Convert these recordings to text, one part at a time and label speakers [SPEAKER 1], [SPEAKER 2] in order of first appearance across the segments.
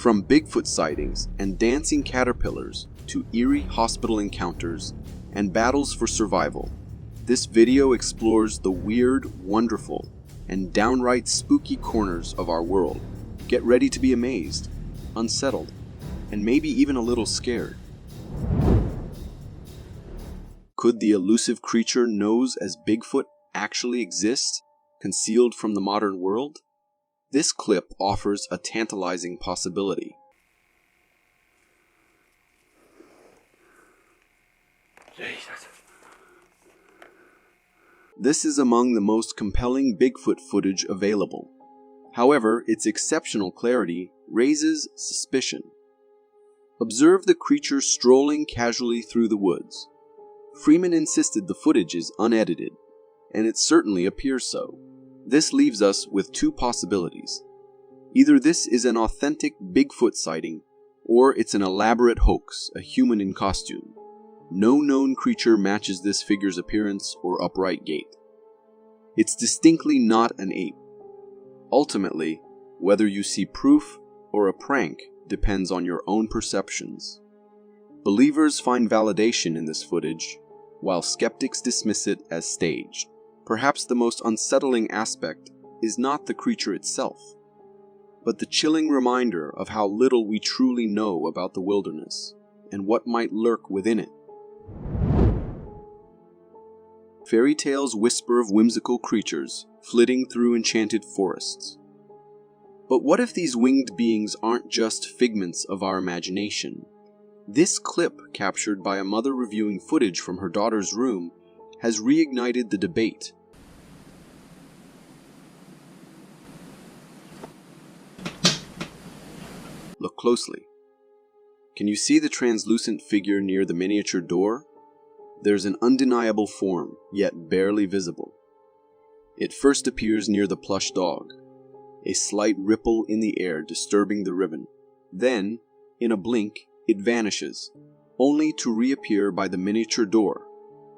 [SPEAKER 1] From Bigfoot sightings and dancing caterpillars to eerie hospital encounters and battles for survival, this video explores the weird, wonderful, and downright spooky corners of our world. Get ready to be amazed, unsettled, and maybe even a little scared. Could the elusive creature known as Bigfoot actually exist, concealed from the modern world? This clip offers a tantalizing possibility. This is among the most compelling Bigfoot footage available. However, its exceptional clarity raises suspicion. Observe the creature strolling casually through the woods. Freeman insisted the footage is unedited, and it certainly appears so. This leaves us with two possibilities. Either this is an authentic Bigfoot sighting, or it's an elaborate hoax, a human in costume. No known creature matches this figure's appearance or upright gait. It's distinctly not an ape. Ultimately, whether you see proof or a prank depends on your own perceptions. Believers find validation in this footage, while skeptics dismiss it as staged. Perhaps the most unsettling aspect is not the creature itself, but the chilling reminder of how little we truly know about the wilderness and what might lurk within it. Fairy tales whisper of whimsical creatures flitting through enchanted forests. But what if these winged beings aren't just figments of our imagination? This clip, captured by a mother reviewing footage from her daughter's room, has reignited the debate. Look closely. Can you see the translucent figure near the miniature door? There's an undeniable form, yet barely visible. It first appears near the plush dog, a slight ripple in the air disturbing the ribbon. Then, in a blink, it vanishes, only to reappear by the miniature door.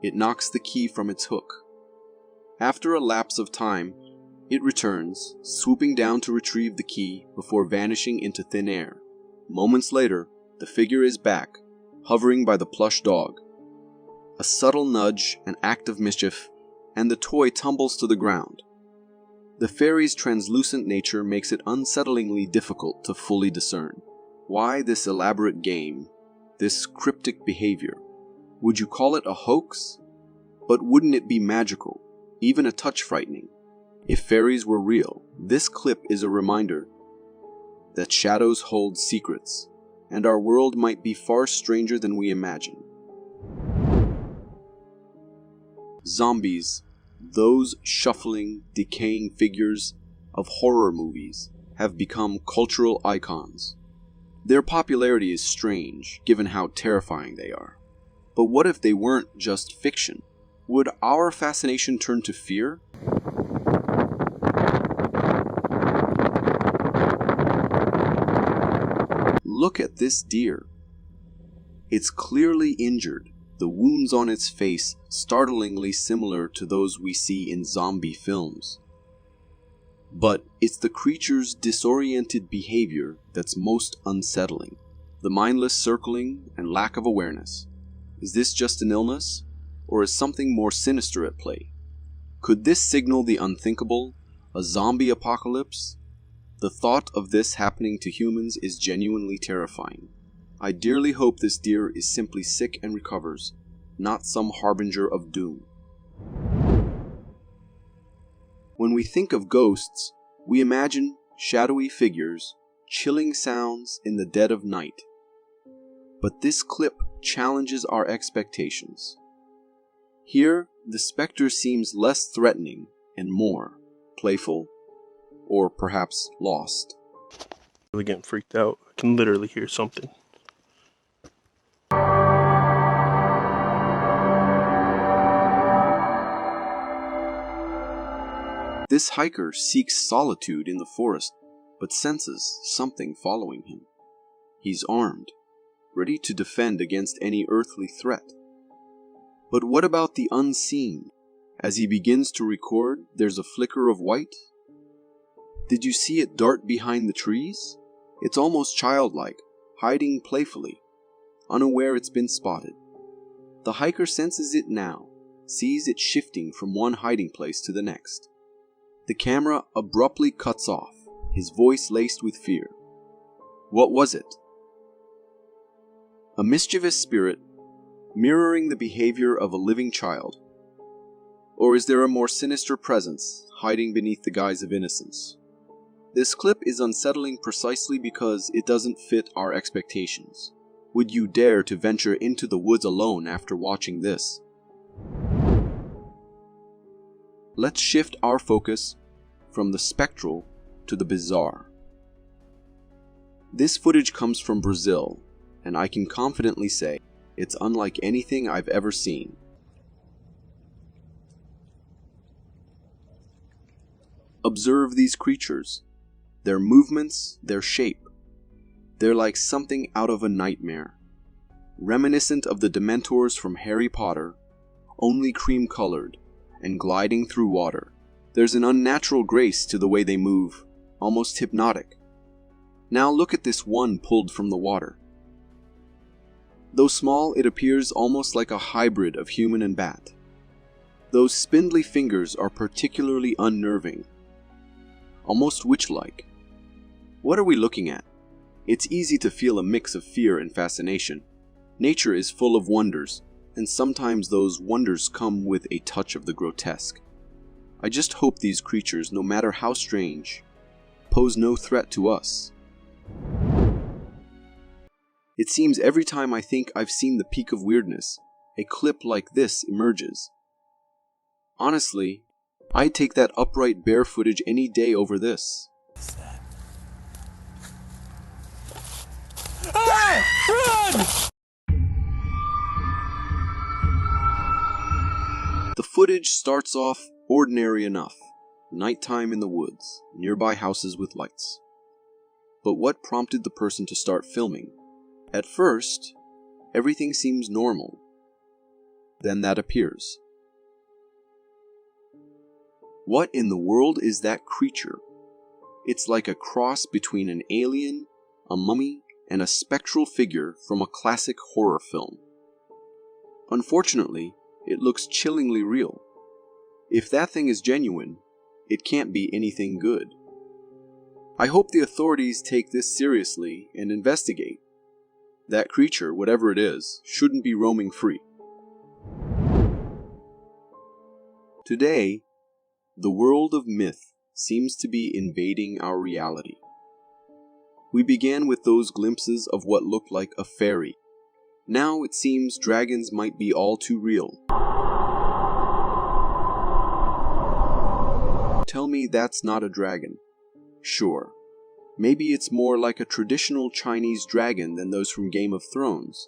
[SPEAKER 1] It knocks the key from its hook. After a lapse of time, it returns, swooping down to retrieve the key before vanishing into thin air. Moments later, the figure is back, hovering by the plush dog. A subtle nudge, an act of mischief, and the toy tumbles to the ground. The fairy's translucent nature makes it unsettlingly difficult to fully discern. Why this elaborate game, this cryptic behavior? Would you call it a hoax? But wouldn't it be magical, even a touch frightening? If fairies were real, this clip is a reminder that shadows hold secrets, and our world might be far stranger than we imagine. Zombies, those shuffling, decaying figures of horror movies, have become cultural icons. Their popularity is strange, given how terrifying they are. But what if they weren't just fiction? Would our fascination turn to fear? Look at this deer. It's clearly injured, the wounds on its face startlingly similar to those we see in zombie films. But it's the creature's disoriented behavior that's most unsettling. The mindless circling and lack of awareness. Is this just an illness, or is something more sinister at play? Could this signal the unthinkable, a zombie apocalypse? The thought of this happening to humans is genuinely terrifying. I dearly hope this deer is simply sick and recovers, not some harbinger of doom. When we think of ghosts, we imagine shadowy figures, chilling sounds in the dead of night. But this clip challenges our expectations. Here, the specter seems less threatening and more playful, or perhaps lost.
[SPEAKER 2] Really getting freaked out. I can literally hear something.
[SPEAKER 1] This hiker seeks solitude in the forest, but senses something following him. He's armed, ready to defend against any earthly threat. But what about the unseen? As he begins to record, there's a flicker of white. Did you see it dart behind the trees? It's almost childlike, hiding playfully, unaware it's been spotted. The hiker senses it now, sees it shifting from one hiding place to the next. The camera abruptly cuts off, his voice laced with fear. What was it? A mischievous spirit, mirroring the behavior of a living child? Or is there a more sinister presence, hiding beneath the guise of innocence? This clip is unsettling precisely because it doesn't fit our expectations. Would you dare to venture into the woods alone after watching this? Let's shift our focus from the spectral to the bizarre. This footage comes from Brazil, and I can confidently say it's unlike anything I've ever seen. Observe these creatures, their movements, their shape. They're like something out of a nightmare, reminiscent of the Dementors from Harry Potter, only cream-colored and gliding through water. There's an unnatural grace to the way they move, almost hypnotic. Now look at this one pulled from the water. Though small, it appears almost like a hybrid of human and bat. Those spindly fingers are particularly unnerving, almost witch-like. What are we looking at? It's easy to feel a mix of fear and fascination. Nature is full of wonders, and sometimes those wonders come with a touch of the grotesque. I just hope these creatures, no matter how strange, pose no threat to us. It seems every time I think I've seen the peak of weirdness, a clip like this emerges. Honestly, I'd take that upright bear footage any day over this.
[SPEAKER 2] Run!
[SPEAKER 1] The footage starts off ordinary enough. Nighttime in the woods, nearby houses with lights. But what prompted the person to start filming? At first, everything seems normal. Then that appears. What in the world is that creature? It's like a cross between an alien, a mummy, and a spectral figure from a classic horror film. Unfortunately, it looks chillingly real. If that thing is genuine, it can't be anything good. I hope the authorities take this seriously and investigate. That creature, whatever it is, shouldn't be roaming free. Today, the world of myth seems to be invading our reality. We began with those glimpses of what looked like a fairy. Now it seems dragons might be all too real. Tell me that's not a dragon. Sure, maybe it's more like a traditional Chinese dragon than those from Game of Thrones.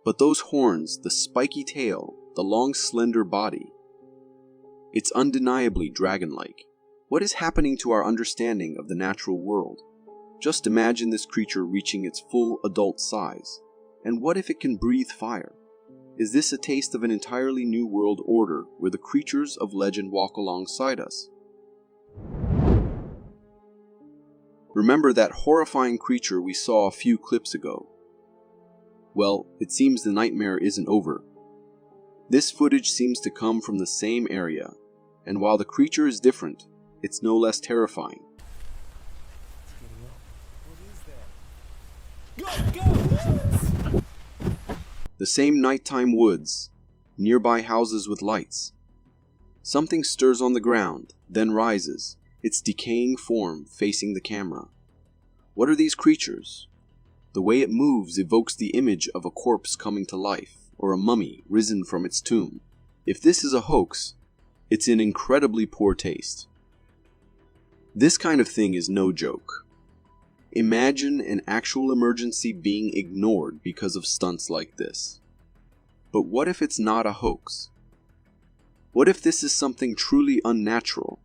[SPEAKER 1] But those horns, the spiky tail, the long slender body, it's undeniably dragon-like. What is happening to our understanding of the natural world? Just imagine this creature reaching its full adult size. And what if it can breathe fire? Is this a taste of an entirely new world order where the creatures of legend walk alongside us? Remember that horrifying creature we saw a few clips ago? Well, it seems the nightmare isn't over. This footage seems to come from the same area, and while the creature is different, it's no less terrifying. The same nighttime woods, nearby houses with lights. Something stirs on the ground, then rises, its decaying form facing the camera. What are these creatures? The way it moves evokes the image of a corpse coming to life, or a mummy risen from its tomb. If this is a hoax, it's in incredibly poor taste. This kind of thing is no joke. Imagine an actual emergency being ignored because of stunts like this. But what if it's not a hoax? What if this is something truly unnatural?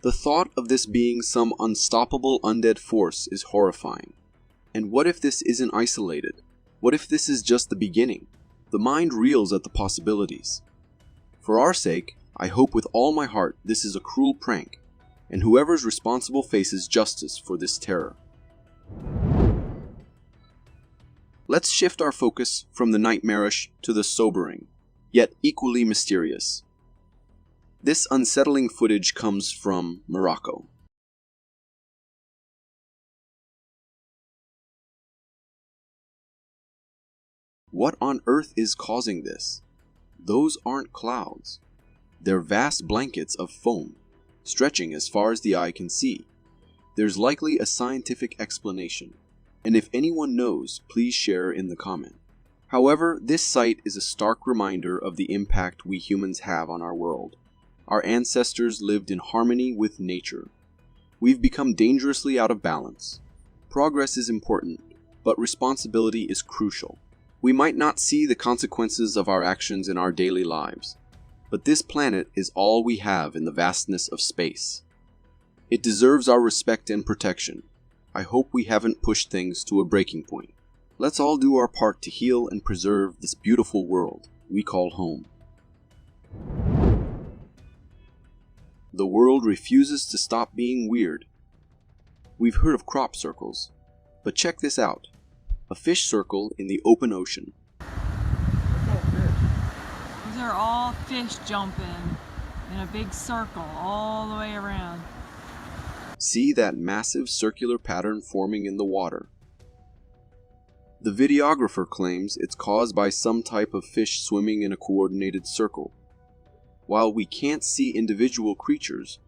[SPEAKER 1] The thought of this being some unstoppable undead force is horrifying. And what if this isn't isolated? What if this is just the beginning? The mind reels at the possibilities. For our sake, I hope with all my heart this is a cruel prank, and whoever's responsible faces justice for this terror. Let's shift our focus from the nightmarish to the sobering, yet equally mysterious. This unsettling footage comes from Morocco. What on earth is causing this? Those aren't clouds. They're vast blankets of foam, stretching as far as the eye can see. There's likely a scientific explanation, and if anyone knows, please share in the comment. However, this sight is a stark reminder of the impact we humans have on our world. Our ancestors lived in harmony with nature. We've become dangerously out of balance. Progress is important, but responsibility is crucial. We might not see the consequences of our actions in our daily lives, but this planet is all we have in the vastness of space. It deserves our respect and protection. I hope we haven't pushed things to a breaking point. Let's all do our part to heal and preserve this beautiful world we call home. The world refuses to stop being weird. We've heard of crop circles, but check this out. A fish circle in the open ocean.
[SPEAKER 3] These are all fish jumping in a big circle all the way around.
[SPEAKER 1] See that massive circular pattern forming in the water. The videographer claims it's caused by some type of fish swimming in a coordinated circle. While we can't see individual creatures,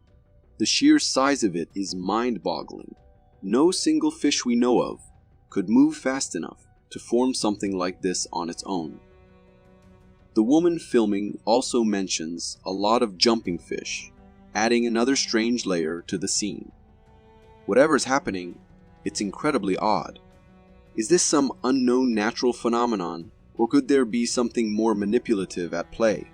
[SPEAKER 1] the sheer size of it is mind-boggling. No single fish we know of could move fast enough to form something like this on its own. The woman filming also mentions a lot of jumping fish, adding another strange layer to the scene. Whatever's happening, it's incredibly odd. Is this some unknown natural phenomenon, or could there be something more manipulative at play?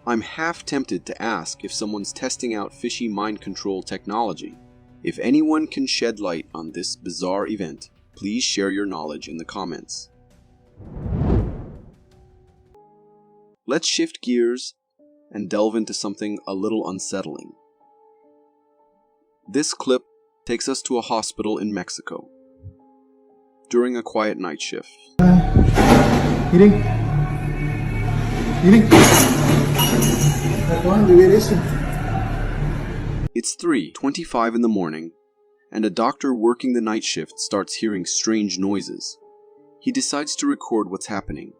[SPEAKER 1] I'm half tempted to ask if someone's testing out fishy mind control technology. If anyone can shed light on this bizarre event, please share your knowledge in the comments. Let's shift gears and delve into something a little unsettling. This clip takes us to a hospital in Mexico during a quiet night shift.
[SPEAKER 4] Miren. Acaban de ver eso.
[SPEAKER 1] It's 3:25 in the morning, and a doctor working the night shift starts hearing strange noises. He decides to record what's happening.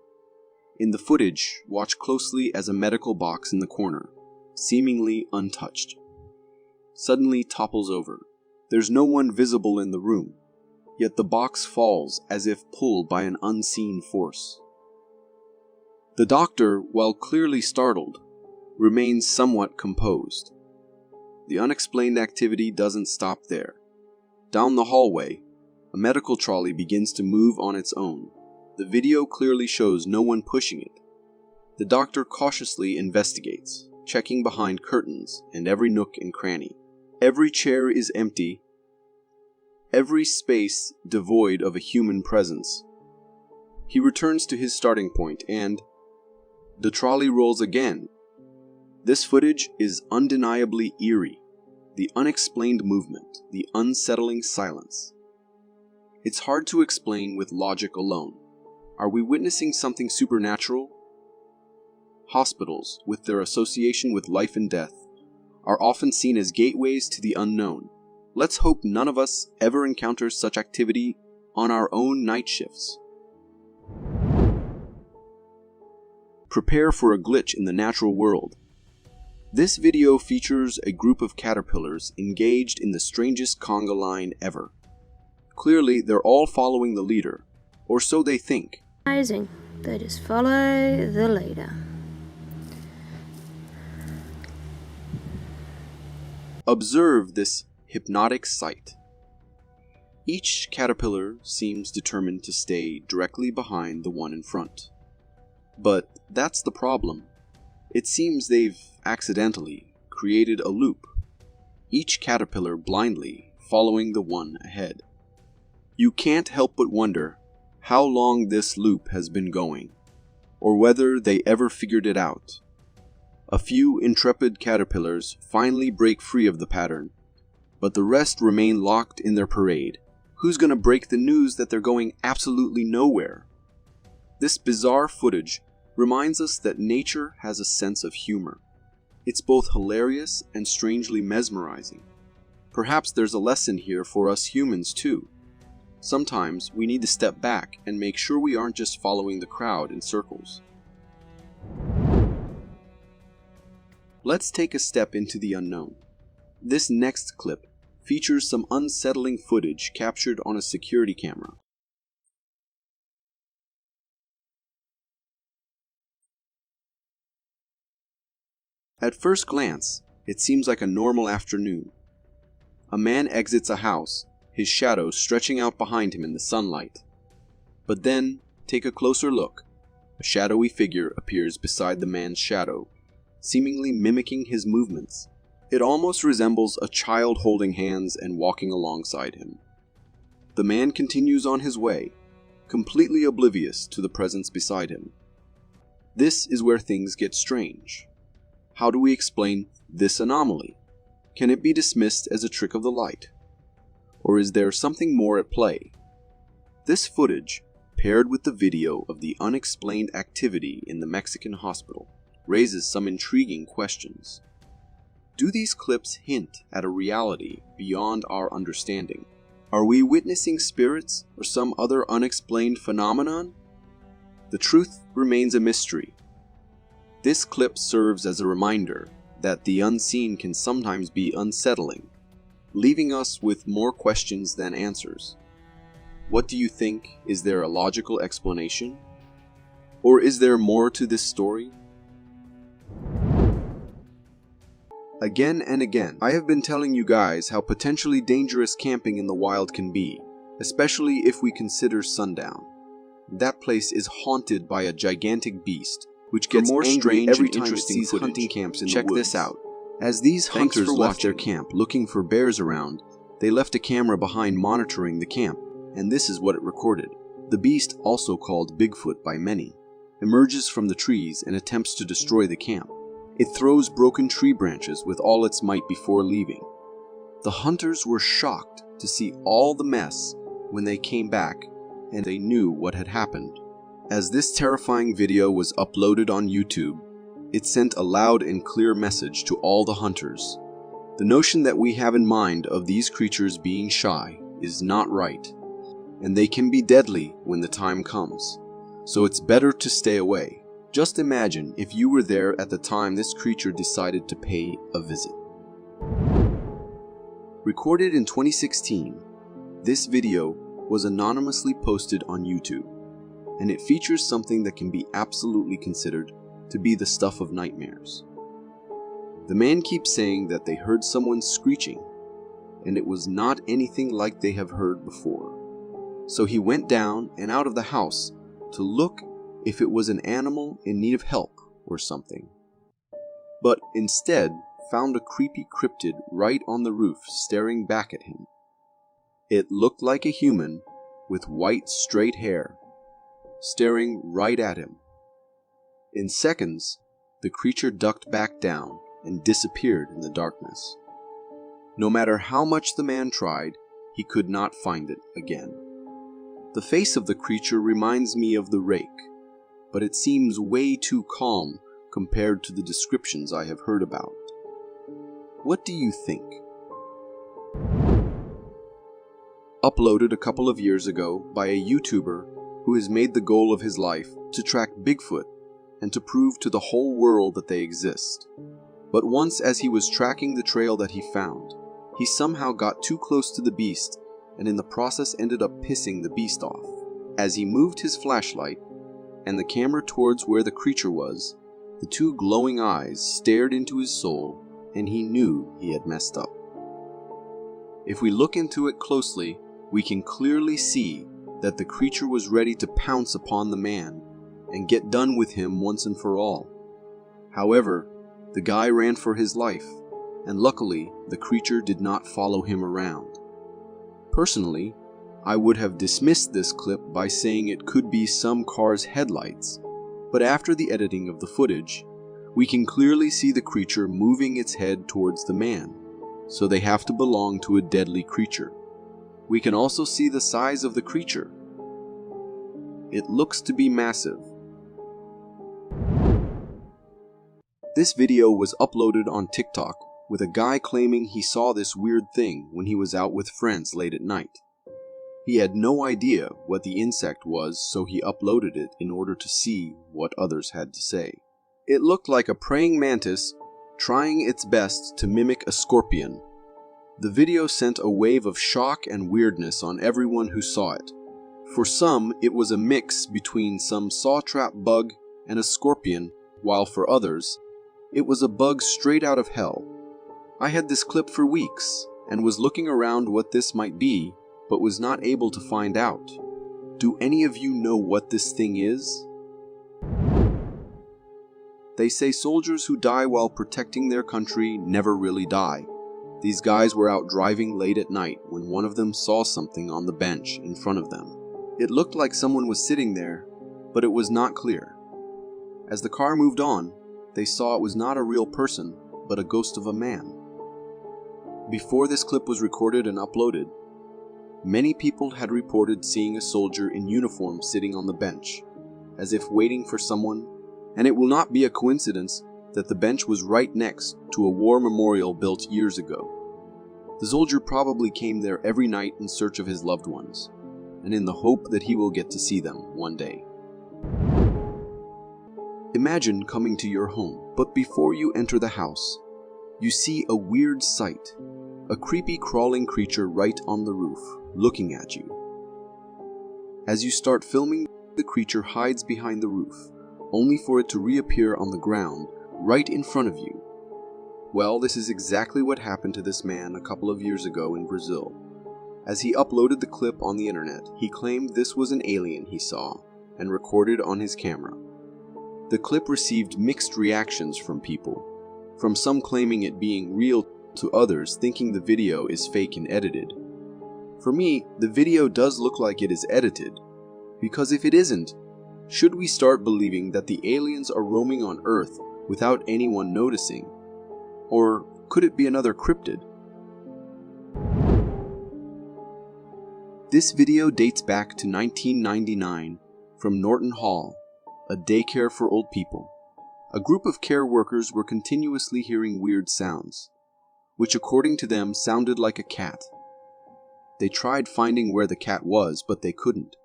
[SPEAKER 1] In the footage, watch closely as a medical box in the corner, seemingly untouched, suddenly topples over. There's no one visible in the room, yet the box falls as if pulled by an unseen force. The doctor, while clearly startled, remains somewhat composed. The unexplained activity doesn't stop there. Down the hallway, a medical trolley begins to move on its own. The video clearly shows no one pushing it. The doctor cautiously investigates, checking behind curtains and every nook and cranny. Every chair is empty, every space devoid of a human presence. He returns to his starting point and the trolley rolls again. This footage is undeniably eerie. The unexplained movement, the unsettling silence. It's hard to explain with logic alone. Are we witnessing something supernatural? Hospitals, with their association with life and death, are often seen as gateways to the unknown. Let's hope none of us ever encounter such activity on our own night shifts. Prepare for a glitch in the natural world. This video features a group of caterpillars engaged in the strangest conga line ever. Clearly, they're all following the leader, or so they think.
[SPEAKER 5] Amazing. They just follow the leader.
[SPEAKER 1] Observe this hypnotic sight. Each caterpillar seems determined to stay directly behind the one in front. But that's the problem. It seems they've accidentally created a loop, each caterpillar blindly following the one ahead. You can't help but wonder how long this loop has been going, or whether they ever figured it out. A few intrepid caterpillars finally break free of the pattern, but the rest remain locked in their parade. Who's gonna break the news that they're going absolutely nowhere? This bizarre footage reminds us that nature has a sense of humor. It's both hilarious and strangely mesmerizing. Perhaps there's a lesson here for us humans too. Sometimes we need to step back and make sure we aren't just following the crowd in circles. Let's take a step into the unknown. This next clip features some unsettling footage captured on a security camera. At first glance, it seems like a normal afternoon. A man exits a house, his shadow stretching out behind him in the sunlight. But then, take a closer look. A shadowy figure appears beside the man's shadow, seemingly mimicking his movements. It almost resembles a child holding hands and walking alongside him. The man continues on his way, completely oblivious to the presence beside him. This is where things get strange. How do we explain this anomaly? Can it be dismissed as a trick of the light? Or is there something more at play? This footage, paired with the video of the unexplained activity in the Mexican hospital, raises some intriguing questions. Do these clips hint at a reality beyond our understanding? Are we witnessing spirits or some other unexplained phenomenon? The truth remains a mystery. This clip serves as a reminder that the unseen can sometimes be unsettling, leaving us with more questions than answers. What do you think? Is there a logical explanation? Or is there more to this story? Again and again, I have been telling you guys how potentially dangerous camping in the wild can be, especially if we consider sundown. That place is haunted by a gigantic beast, which gets more strange every time it sees hunting camps in the woods. Check this out. As these hunters left their camp looking for bears around, they left a camera behind monitoring the camp, and this is what it recorded. The beast, also called Bigfoot by many, emerges from the trees and attempts to destroy the camp. It throws broken tree branches with all its might before leaving. The hunters were shocked to see all the mess when they came back, and they knew what had happened. As this terrifying video was uploaded on YouTube, it sent a loud and clear message to all the hunters. The notion that we have in mind of these creatures being shy is not right, and they can be deadly when the time comes, so it's better to stay away. Just imagine if you were there at the time this creature decided to pay a visit. Recorded in 2016, this video was anonymously posted on YouTube, and it features something that can be absolutely considered to be the stuff of nightmares. The man keeps saying that they heard someone screeching, and it was not anything like they have heard before. So he went down and out of the house to look if it was an animal in need of help or something, but instead found a creepy cryptid right on the roof staring back at him. It looked like a human with white straight hair, staring right at him. In seconds, the creature ducked back down and disappeared in the darkness. No matter how much the man tried, he could not find it again. The face of the creature reminds me of the rake, but it seems way too calm compared to the descriptions I have heard about. What do you think? Uploaded a couple of years ago by a YouTuber who has made the goal of his life to track Bigfoot and to prove to the whole world that they exist. But once as he was tracking the trail that he found, he somehow got too close to the beast and in the process ended up pissing the beast off. As he moved his flashlight and the camera towards where the creature was, the two glowing eyes stared into his soul, and he knew he had messed up. If we look into it closely, we can clearly see that the creature was ready to pounce upon the man and get done with him once and for all. However, the guy ran for his life, and luckily the creature did not follow him around. Personally, I would have dismissed this clip by saying it could be some car's headlights, but after the editing of the footage, we can clearly see the creature moving its head towards the man, so they have to belong to a deadly creature. We can also see the size of the creature. It looks to be massive. This video was uploaded on TikTok with a guy claiming he saw this weird thing when he was out with friends late at night. He had no idea what the insect was, so he uploaded it in order to see what others had to say. It looked like a praying mantis trying its best to mimic a scorpion. The video sent a wave of shock and weirdness on everyone who saw it. For some, it was a mix between some saw-trap bug and a scorpion, while for others, it was a bug straight out of hell. I had this clip for weeks and was looking around what this might be, but was not able to find out. Do any of you know what this thing is? They say soldiers who die while protecting their country never really die. These guys were out driving late at night when one of them saw something on the bench in front of them. It looked like someone was sitting there, but it was not clear. As the car moved on, they saw it was not a real person, but a ghost of a man. Before this clip was recorded and uploaded, many people had reported seeing a soldier in uniform sitting on the bench, as if waiting for someone, and it will not be a coincidence that the bench was right next to a war memorial built years ago. The soldier probably came there every night in search of his loved ones, and in the hope that he will get to see them one day. Imagine coming to your home, but before you enter the house, you see a weird sight, a creepy crawling creature right on the roof, looking at you. As you start filming, the creature hides behind the roof, only for it to reappear on the ground, right in front of you. Well, this is exactly what happened to this man a couple of years ago in Brazil. As he uploaded the clip on the internet, he claimed this was an alien he saw, and recorded on his camera. The clip received mixed reactions from people, from some claiming it being real to others thinking the video is fake and edited. For me, the video does look like it is edited, because if it isn't, should we start believing that the aliens are roaming on Earth without anyone noticing? Or could it be another cryptid? This video dates back to 1999 from Norton Hall, a daycare for old people. A group of care workers were continuously hearing weird sounds, which according to them sounded like a cat. They tried finding where the cat was, but they couldn't.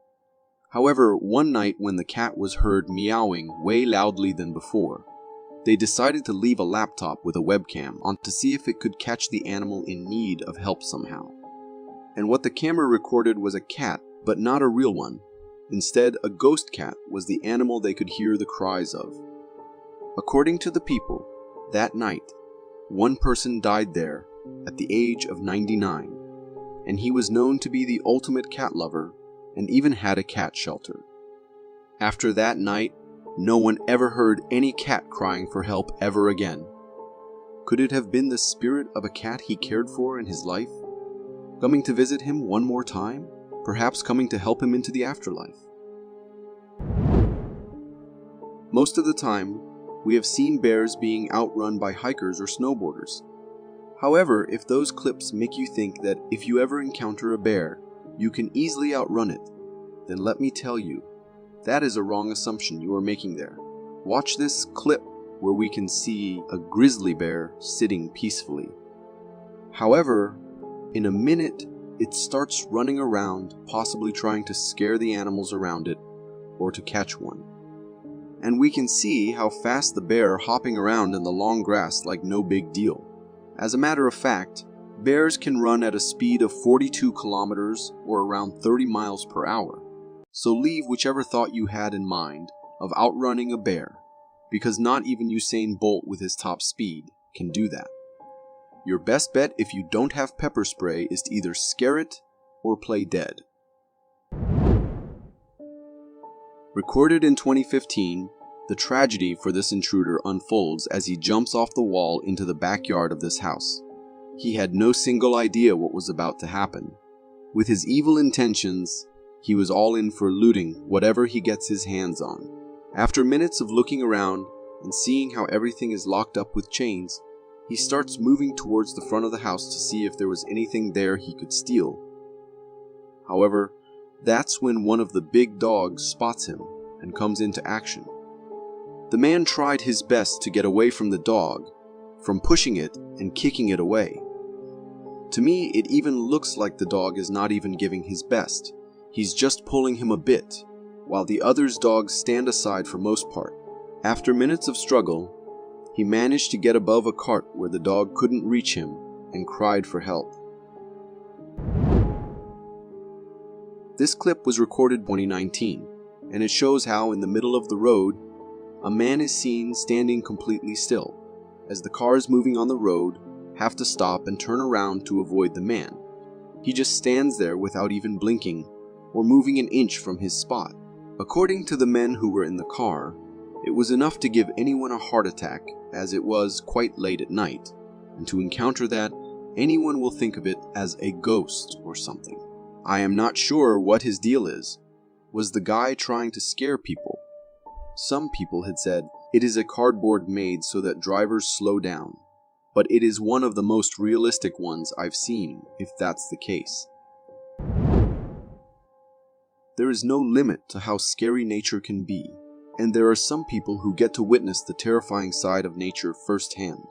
[SPEAKER 1] However, one night when the cat was heard meowing way loudly than before, they decided to leave a laptop with a webcam on to see if it could catch the animal in need of help somehow. And what the camera recorded was a cat, but not a real one. Instead, a ghost cat was the animal they could hear the cries of. According to the people, that night, one person died there at the age of 99, and he was known to be the ultimate cat lover and even had a cat shelter. After that night, no one ever heard any cat crying for help ever again. Could it have been the spirit of a cat he cared for in his life, coming to visit him one more time, perhaps coming to help him into the afterlife? Most of the time, we have seen bears being outrun by hikers or snowboarders. However, if those clips make you think that if you ever encounter a bear, you can easily outrun it, then let me tell you, that is a wrong assumption you are making there. Watch this clip where we can see a grizzly bear sitting peacefully. However, in a minute, it starts running around, possibly trying to scare the animals around it or to catch one. And we can see how fast the bear hopping around in the long grass like no big deal. As a matter of fact, bears can run at a speed of 42 kilometers or around 30 miles per hour. So leave whichever thought you had in mind of outrunning a bear, because not even Usain Bolt with his top speed can do that. Your best bet if you don't have pepper spray is to either scare it or play dead. Recorded in 2015, the tragedy for this intruder unfolds as he jumps off the wall into the backyard of this house. He had no single idea what was about to happen. With his evil intentions, he was all in for looting whatever he gets his hands on. After minutes of looking around and seeing how everything is locked up with chains, he starts moving towards the front of the house to see if there was anything there he could steal. However, that's when one of the big dogs spots him and comes into action. The man tried his best to get away from the dog, from pushing it and kicking it away. To me, it even looks like the dog is not even giving his best. He's just pulling him a bit, while the other's dogs stand aside for most part. After minutes of struggle, he managed to get above a cart where the dog couldn't reach him and cried for help. This clip was recorded in 2019, and it shows how in the middle of the road, a man is seen standing completely still, as the cars moving on the road have to stop and turn around to avoid the man. He just stands there without even blinking or moving an inch from his spot. According to the men who were in the car, it was enough to give anyone a heart attack, as it was quite late at night, and to encounter that, anyone will think of it as a ghost or something. I am not sure what his deal is. Was the guy trying to scare people? Some people had said it is a cardboard made so that drivers slow down, but it is one of the most realistic ones I've seen, if that's the case. There is no limit to how scary nature can be, and there are some people who get to witness the terrifying side of nature firsthand.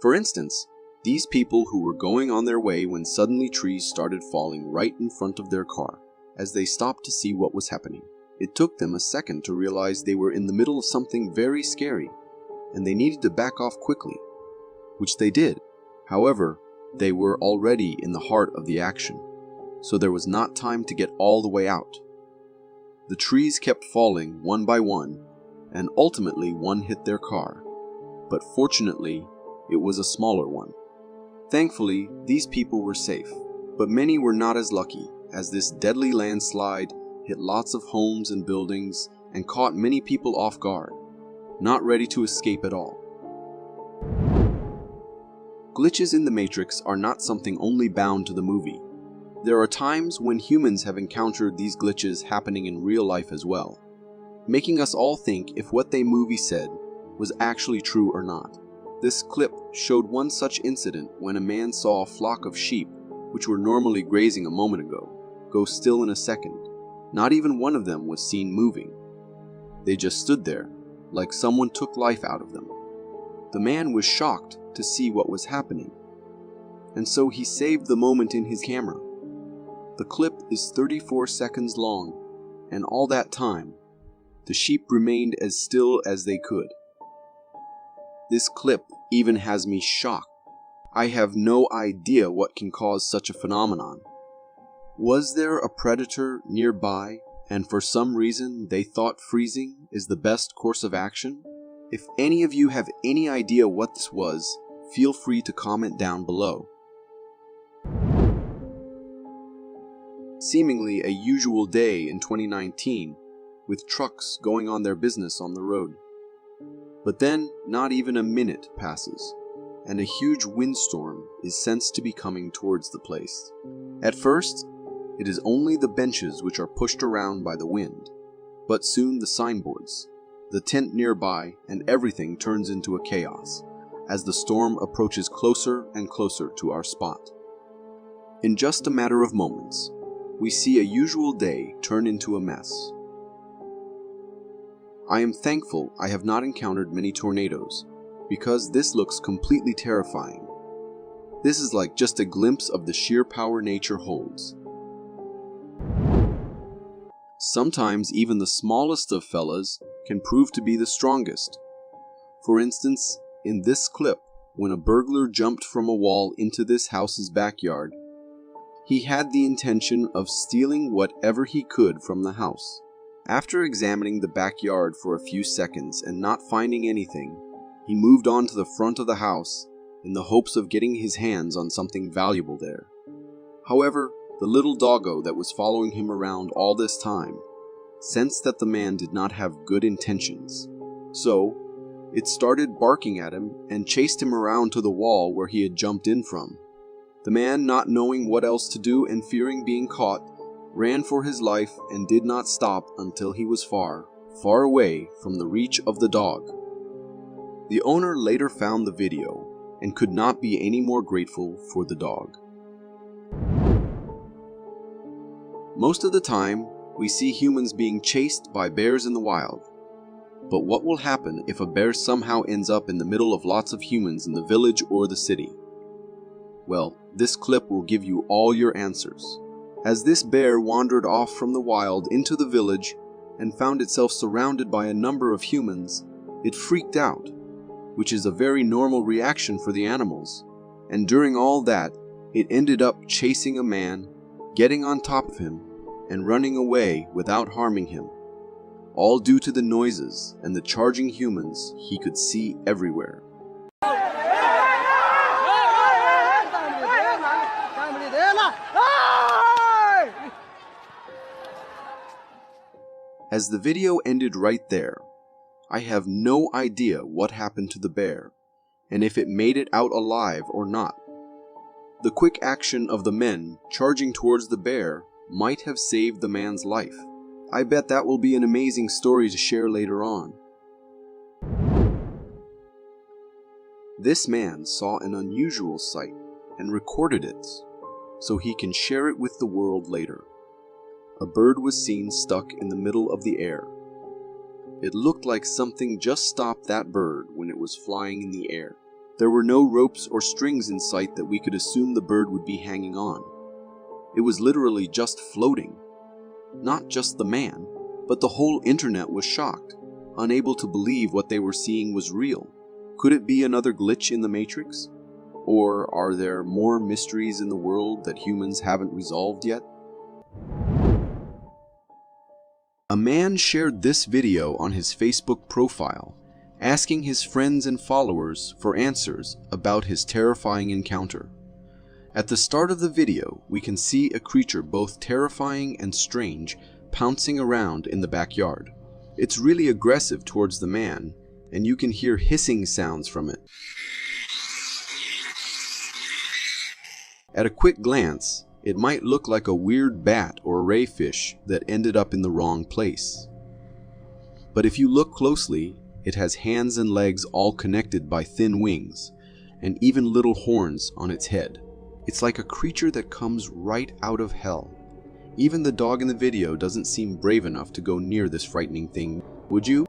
[SPEAKER 1] For instance, these people who were going on their way when suddenly trees started falling right in front of their car, as they stopped to see what was happening. It took them a second to realize they were in the middle of something very scary, and they needed to back off quickly, which they did. However, they were already in the heart of the action, so there was not time to get all the way out. The trees kept falling one by one, and ultimately one hit their car, but fortunately, it was a smaller one. Thankfully, these people were safe, but many were not as lucky, as this deadly landslide hit lots of homes and buildings and caught many people off guard, not ready to escape at all. Glitches in the Matrix are not something only bound to the movie. There are times when humans have encountered these glitches happening in real life as well, making us all think if what the movie said was actually true or not. This clip showed one such incident when a man saw a flock of sheep, which were normally grazing a moment ago, go still in a second. Not even one of them was seen moving. They just stood there, like someone took life out of them. The man was shocked to see what was happening, and so he saved the moment in his camera. The clip is 34 seconds long, and all that time, the sheep remained as still as they could. This clip even has me shocked. I have no idea what can cause such a phenomenon. Was there a predator nearby, and for some reason they thought freezing is the best course of action? If any of you have any idea what this was, feel free to comment down below. Seemingly a usual day in 2019, with trucks going on their business on the road. But then, not even a minute passes, and a huge windstorm is sensed to be coming towards the place. At first, it is only the benches which are pushed around by the wind, but soon the signboards, the tent nearby, and everything turns into a chaos, as the storm approaches closer and closer to our spot. In just a matter of moments, we see a usual day turn into a mess. I am thankful I have not encountered many tornadoes, because this looks completely terrifying. This is like just a glimpse of the sheer power nature holds. Sometimes even the smallest of fellas can prove to be the strongest. For instance, in this clip, when a burglar jumped from a wall into this house's backyard, he had the intention of stealing whatever he could from the house. After examining the backyard for a few seconds and not finding anything, he moved on to the front of the house in the hopes of getting his hands on something valuable there. However, the little doggo that was following him around all this time sensed that the man did not have good intentions. So, it started barking at him and chased him around to the wall where he had jumped in from. The man, not knowing what else to do and fearing being caught, ran for his life and did not stop until he was far, far away from the reach of the dog. The owner later found the video and could not be any more grateful for the dog. Most of the time, we see humans being chased by bears in the wild. But what will happen if a bear somehow ends up in the middle of lots of humans in the village or the city? Well, this clip will give you all your answers. As this bear wandered off from the wild into the village and found itself surrounded by a number of humans, it freaked out, which is a very normal reaction for the animals. And during all that, it ended up chasing a man, getting on top of him, and running away without harming him. All due to the noises and the charging humans he could see everywhere. As the video ended right there, I have no idea what happened to the bear, and if it made it out alive or not. The quick action of the men charging towards the bear might have saved the man's life. I bet that will be an amazing story to share later on. This man saw an unusual sight and recorded it, so he can share it with the world later. A bird was seen stuck in the middle of the air. It looked like something just stopped that bird when it was flying in the air. There were no ropes or strings in sight that we could assume the bird would be hanging on. It was literally just floating. Not just the man, but the whole internet was shocked, unable to believe what they were seeing was real. Could it be another glitch in the Matrix? Or are there more mysteries in the world that humans haven't resolved yet? A man shared this video on his Facebook profile, asking his friends and followers for answers about his terrifying encounter. At the start of the video, we can see a creature both terrifying and strange pouncing around in the backyard. It's really aggressive towards the man, and you can hear hissing sounds from it. At a quick glance, it might look like a weird bat or ray fish that ended up in the wrong place. But if you look closely, it has hands and legs all connected by thin wings, and even little horns on its head. It's like a creature that comes right out of hell. Even the dog in the video doesn't seem brave enough to go near this frightening thing, would you?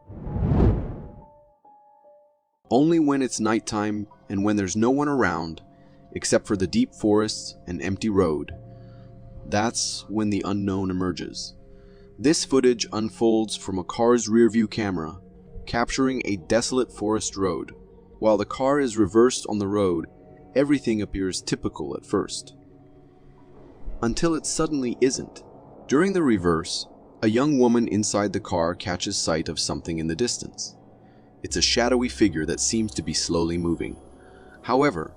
[SPEAKER 1] Only when it's nighttime and when there's no one around, except for the deep forests and empty road, that's when the unknown emerges. This footage unfolds from a car's rearview camera, capturing a desolate forest road. While the car is reversed on the road, everything appears typical at first, until it suddenly isn't. During the reverse, a young woman inside the car catches sight of something in the distance. It's a shadowy figure that seems to be slowly moving. However,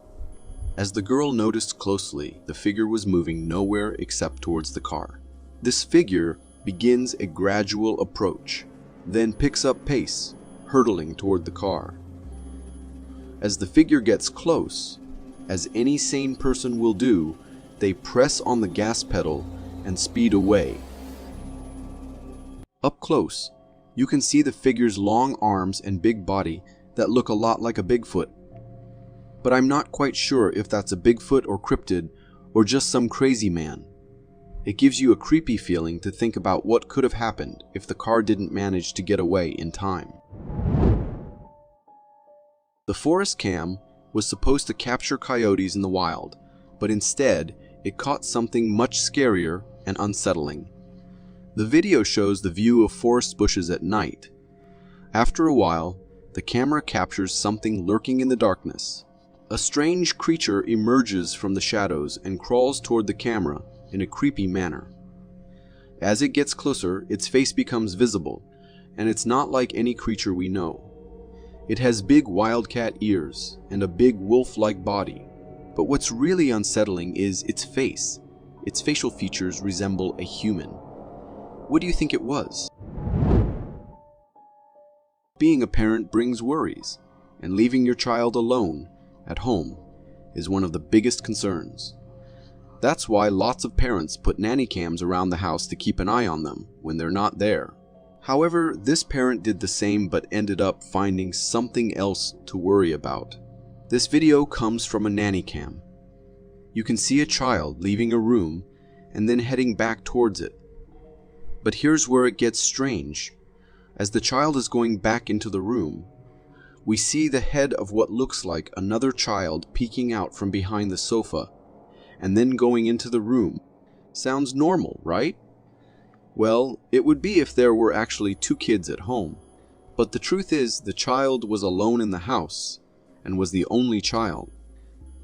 [SPEAKER 1] as the girl noticed closely, the figure was moving nowhere except towards the car. This figure begins a gradual approach, then picks up pace, hurtling toward the car. As the figure gets close, as any sane person will do, they press on the gas pedal and speed away. Up close, you can see the figure's long arms and big body that look a lot like a Bigfoot. But I'm not quite sure if that's a Bigfoot or cryptid or just some crazy man. It gives you a creepy feeling to think about what could have happened if the car didn't manage to get away in time. The forest cam was supposed to capture coyotes in the wild, but instead it caught something much scarier and unsettling. The video shows the view of forest bushes at night. After a while, the camera captures something lurking in the darkness. A strange creature emerges from the shadows and crawls toward the camera in a creepy manner. As it gets closer, its face becomes visible, and it's not like any creature we know. It has big wildcat ears and a big wolf-like body, but what's really unsettling is its face. Its facial features resemble a human. What do you think it was? Being a parent brings worries, and leaving your child alone at home is one of the biggest concerns. That's why lots of parents put nanny cams around the house to keep an eye on them when they're not there. However, this parent did the same but ended up finding something else to worry about. This video comes from a nanny cam. You can see a child leaving a room and then heading back towards it. But here's where it gets strange. As the child is going back into the room, we see the head of what looks like another child peeking out from behind the sofa, and then going into the room. Sounds normal, right? Well, it would be if there were actually two kids at home. But the truth is, the child was alone in the house, and was the only child.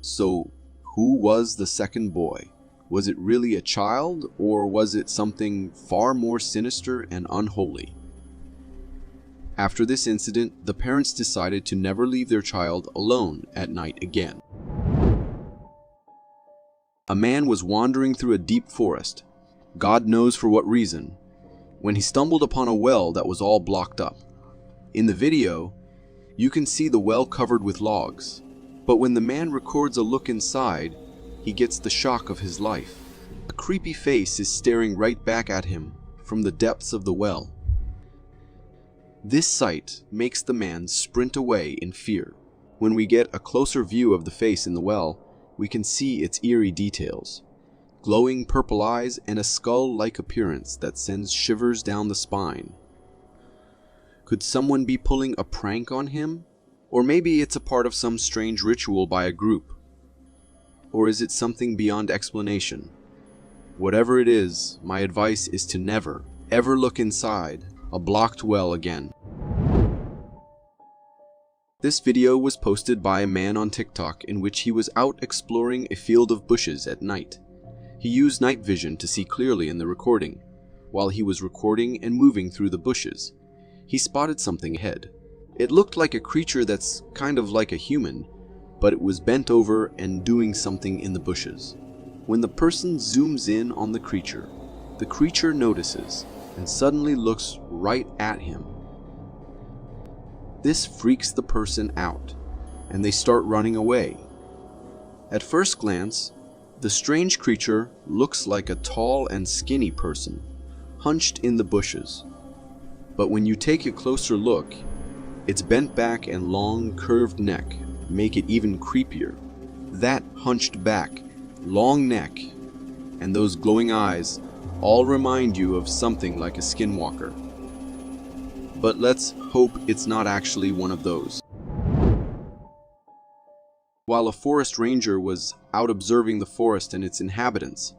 [SPEAKER 1] So, who was the second boy? Was it really a child, or was it something far more sinister and unholy? After this incident, the parents decided to never leave their child alone at night again. A man was wandering through a deep forest, God knows for what reason, when he stumbled upon a well that was all blocked up. In the video, you can see the well covered with logs, but when the man records a look inside, he gets the shock of his life. A creepy face is staring right back at him from the depths of the well. This sight makes the man sprint away in fear. When we get a closer view of the face in the well, we can see its eerie details. Glowing purple eyes and a skull-like appearance that sends shivers down the spine. Could someone be pulling a prank on him? Or maybe it's a part of some strange ritual by a group. Or is it something beyond explanation? Whatever it is, my advice is to never, ever look inside a blocked well again. This video was posted by a man on TikTok in which he was out exploring a field of bushes at night. He used night vision to see clearly in the recording. While he was recording and moving through the bushes, he spotted something ahead. It looked like a creature that's kind of like a human, but it was bent over and doing something in the bushes. When the person zooms in on the creature notices and suddenly looks right at him. This freaks the person out, and they start running away. At first glance, the strange creature looks like a tall and skinny person, hunched in the bushes. But when you take a closer look, its bent back and long, curved neck make it even creepier. That hunched back, long neck, and those glowing eyes all remind you of something like a skinwalker. But let's hope it's not actually one of those. While a forest ranger was out observing the forest and its inhabitants,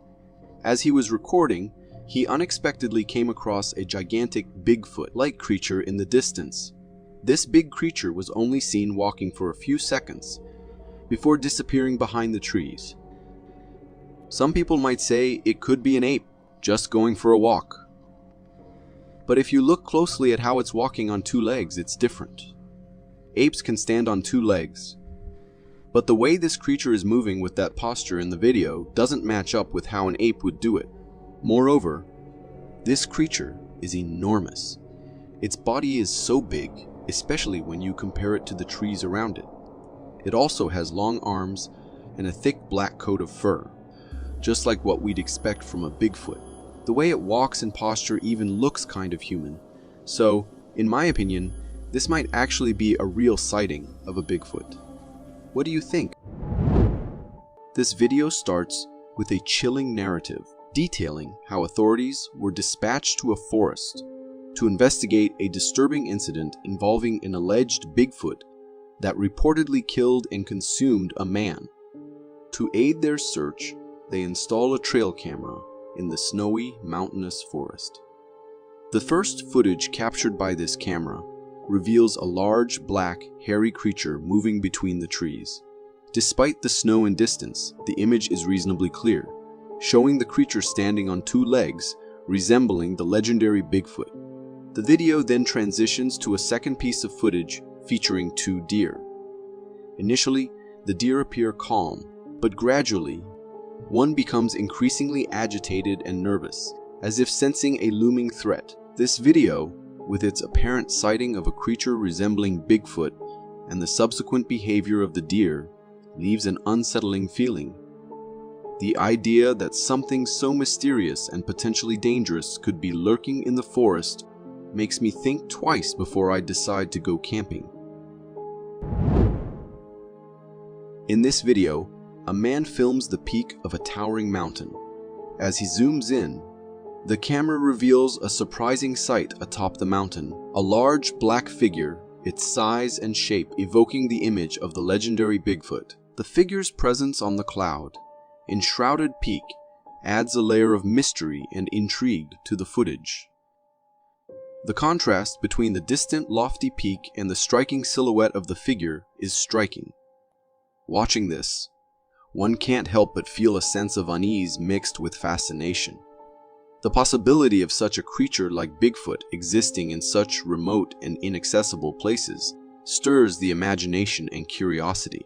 [SPEAKER 1] as he was recording, he unexpectedly came across a gigantic Bigfoot-like creature in the distance. This big creature was only seen walking for a few seconds before disappearing behind the trees. Some people might say it could be an ape just going for a walk. But if you look closely at how it's walking on two legs, it's different. Apes can stand on two legs. But the way this creature is moving with that posture in the video doesn't match up with how an ape would do it. Moreover, this creature is enormous. Its body is so big, especially when you compare it to the trees around it. It also has long arms and a thick black coat of fur, just like what we'd expect from a Bigfoot. The way it walks and posture even looks kind of human. So, in my opinion, this might actually be a real sighting of a Bigfoot. What do you think? This video starts with a chilling narrative detailing how authorities were dispatched to a forest to investigate a disturbing incident involving an alleged Bigfoot that reportedly killed and consumed a man. To aid their search, they install a trail camera in the snowy, mountainous forest. The first footage captured by this camera reveals a large, black, hairy creature moving between the trees. Despite the snow and distance, the image is reasonably clear, showing the creature standing on two legs, resembling the legendary Bigfoot. The video then transitions to a second piece of footage featuring two deer. Initially, the deer appear calm, but gradually, one becomes increasingly agitated and nervous, as if sensing a looming threat. This video, with its apparent sighting of a creature resembling Bigfoot and the subsequent behavior of the deer, leaves an unsettling feeling. The idea that something so mysterious and potentially dangerous could be lurking in the forest makes me think twice before I decide to go camping. In this video, a man films the peak of a towering mountain. As he zooms in, the camera reveals a surprising sight atop the mountain, a large black figure, its size and shape evoking the image of the legendary Bigfoot. The figure's presence on the cloud, enshrouded peak, adds a layer of mystery and intrigue to the footage. The contrast between the distant lofty peak and the striking silhouette of the figure is striking. Watching this, one can't help but feel a sense of unease mixed with fascination. The possibility of such a creature like Bigfoot existing in such remote and inaccessible places stirs the imagination and curiosity.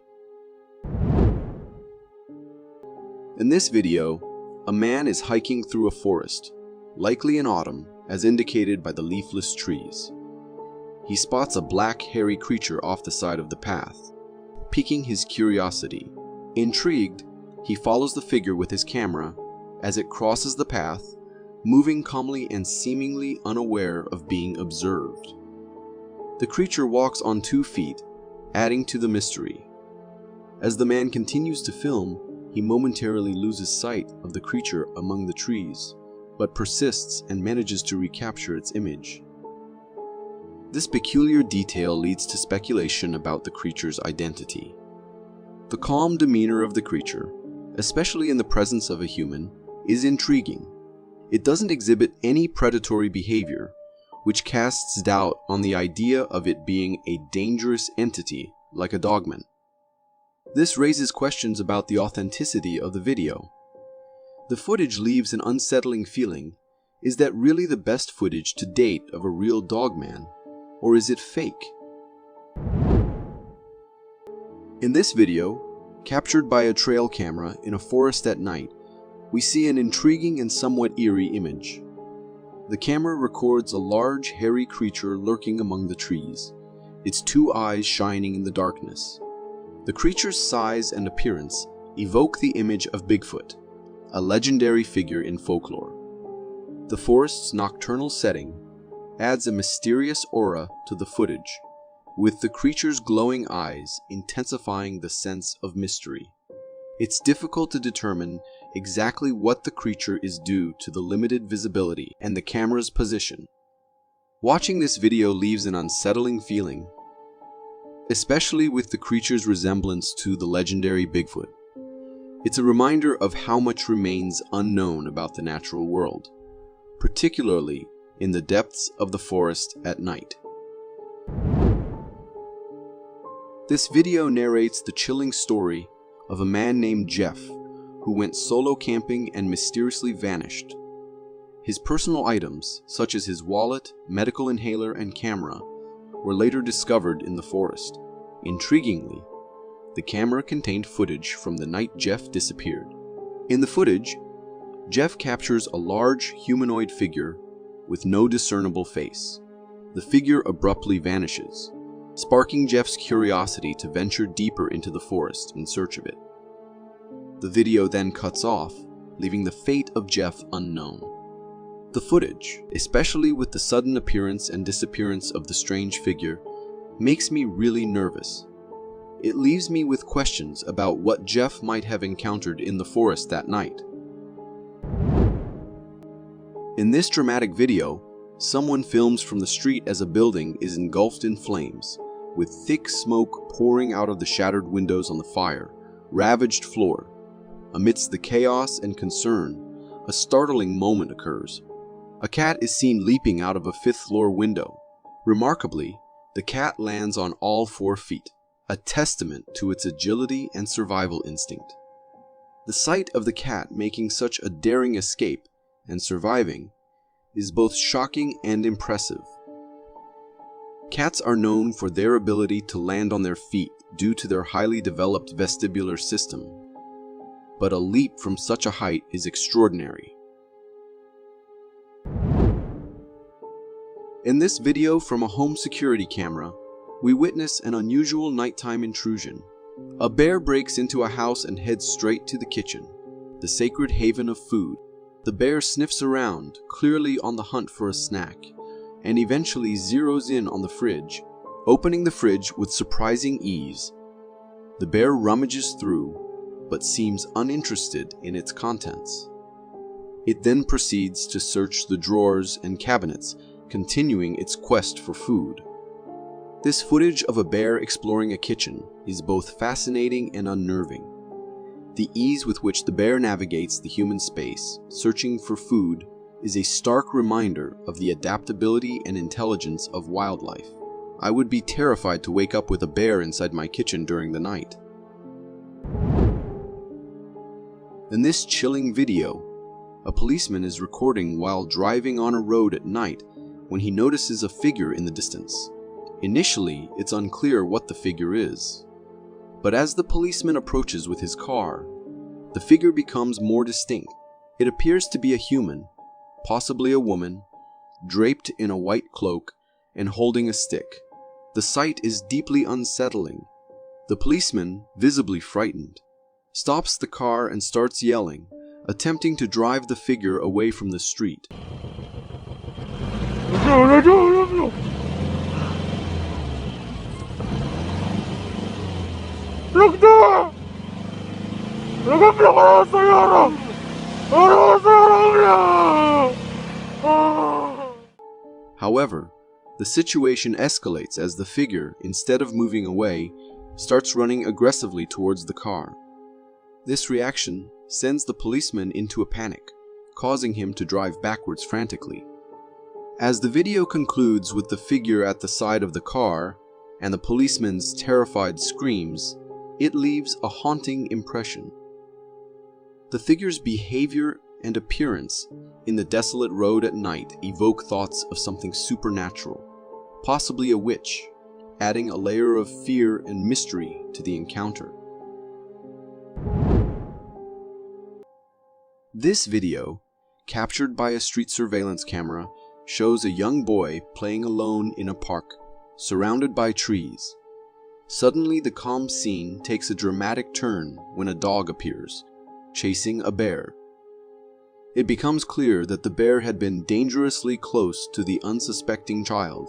[SPEAKER 1] In this video, a man is hiking through a forest, likely in autumn, as indicated by the leafless trees. He spots a black, hairy creature off the side of the path, piquing his curiosity. Intrigued, he follows the figure with his camera as it crosses the path, moving calmly and seemingly unaware of being observed. The creature walks on 2 feet, adding to the mystery. As the man continues to film, he momentarily loses sight of the creature among the trees, but persists and manages to recapture its image. This peculiar detail leads to speculation about the creature's identity. The calm demeanor of the creature, especially in the presence of a human, is intriguing. It doesn't exhibit any predatory behavior, which casts doubt on the idea of it being a dangerous entity like a dogman. This raises questions about the authenticity of the video. The footage leaves an unsettling feeling. Is that really the best footage to date of a real dogman, or is it fake? In this video, captured by a trail camera in a forest at night, we see an intriguing and somewhat eerie image. The camera records a large, hairy creature lurking among the trees, its 2 eyes shining in the darkness. The creature's size and appearance evoke the image of Bigfoot, a legendary figure in folklore. The forest's nocturnal setting adds a mysterious aura to the footage, with the creature's glowing eyes intensifying the sense of mystery. It's difficult to determine exactly what the creature is due to the limited visibility and the camera's position. Watching this video leaves an unsettling feeling, especially with the creature's resemblance to the legendary Bigfoot. It's a reminder of how much remains unknown about the natural world, particularly in the depths of the forest at night. This video narrates the chilling story of a man named Jeff who went solo camping and mysteriously vanished. His personal items, such as his wallet, medical inhaler, and camera, were later discovered in the forest. Intriguingly, the camera contained footage from the night Jeff disappeared. In the footage, Jeff captures a large humanoid figure with no discernible face. The figure abruptly vanishes, sparking Jeff's curiosity to venture deeper into the forest in search of it. The video then cuts off, leaving the fate of Jeff unknown. The footage, especially with the sudden appearance and disappearance of the strange figure, makes me really nervous. It leaves me with questions about what Jeff might have encountered in the forest that night. In this dramatic video, someone films from the street as a building is engulfed in flames, with thick smoke pouring out of the shattered windows on the fire-ravaged floor. Amidst the chaos and concern, a startling moment occurs. A cat is seen leaping out of a 5th-floor window. Remarkably, the cat lands on all 4 feet, a testament to its agility and survival instinct. The sight of the cat making such a daring escape and surviving is both shocking and impressive. Cats are known for their ability to land on their feet due to their highly developed vestibular system, but a leap from such a height is extraordinary. In this video from a home security camera, we witness an unusual nighttime intrusion. A bear breaks into a house and heads straight to the kitchen, the sacred haven of food. The bear sniffs around, clearly on the hunt for a snack, and eventually zeroes in on the fridge, opening the fridge with surprising ease. The bear rummages through, but seems uninterested in its contents. It then proceeds to search the drawers and cabinets, continuing its quest for food. This footage of a bear exploring a kitchen is both fascinating and unnerving. The ease with which the bear navigates the human space, searching for food, is a stark reminder of the adaptability and intelligence of wildlife. I would be terrified to wake up with a bear inside my kitchen during the night. In this chilling video, a policeman is recording while driving on a road at night when he notices a figure in the distance. Initially, it's unclear what the figure is. But as the policeman approaches with his car, the figure becomes more distinct. It appears to be a human, possibly a woman, draped in a white cloak and holding a stick. The sight is deeply unsettling. The policeman, visibly frightened, stops the car and starts yelling, attempting to drive the figure away from the street. However, the situation escalates as the figure, instead of moving away, starts running aggressively towards the car. This reaction sends the policeman into a panic, causing him to drive backwards frantically. As the video concludes with the figure at the side of the car and the policeman's terrified screams, it leaves a haunting impression. The figure's behavior and appearance in the desolate road at night evoke thoughts of something supernatural, possibly a witch, adding a layer of fear and mystery to the encounter. This video, captured by a street surveillance camera, shows a young boy playing alone in a park, surrounded by trees. Suddenly, the calm scene takes a dramatic turn when a dog appears, chasing a bear. It becomes clear that the bear had been dangerously close to the unsuspecting child,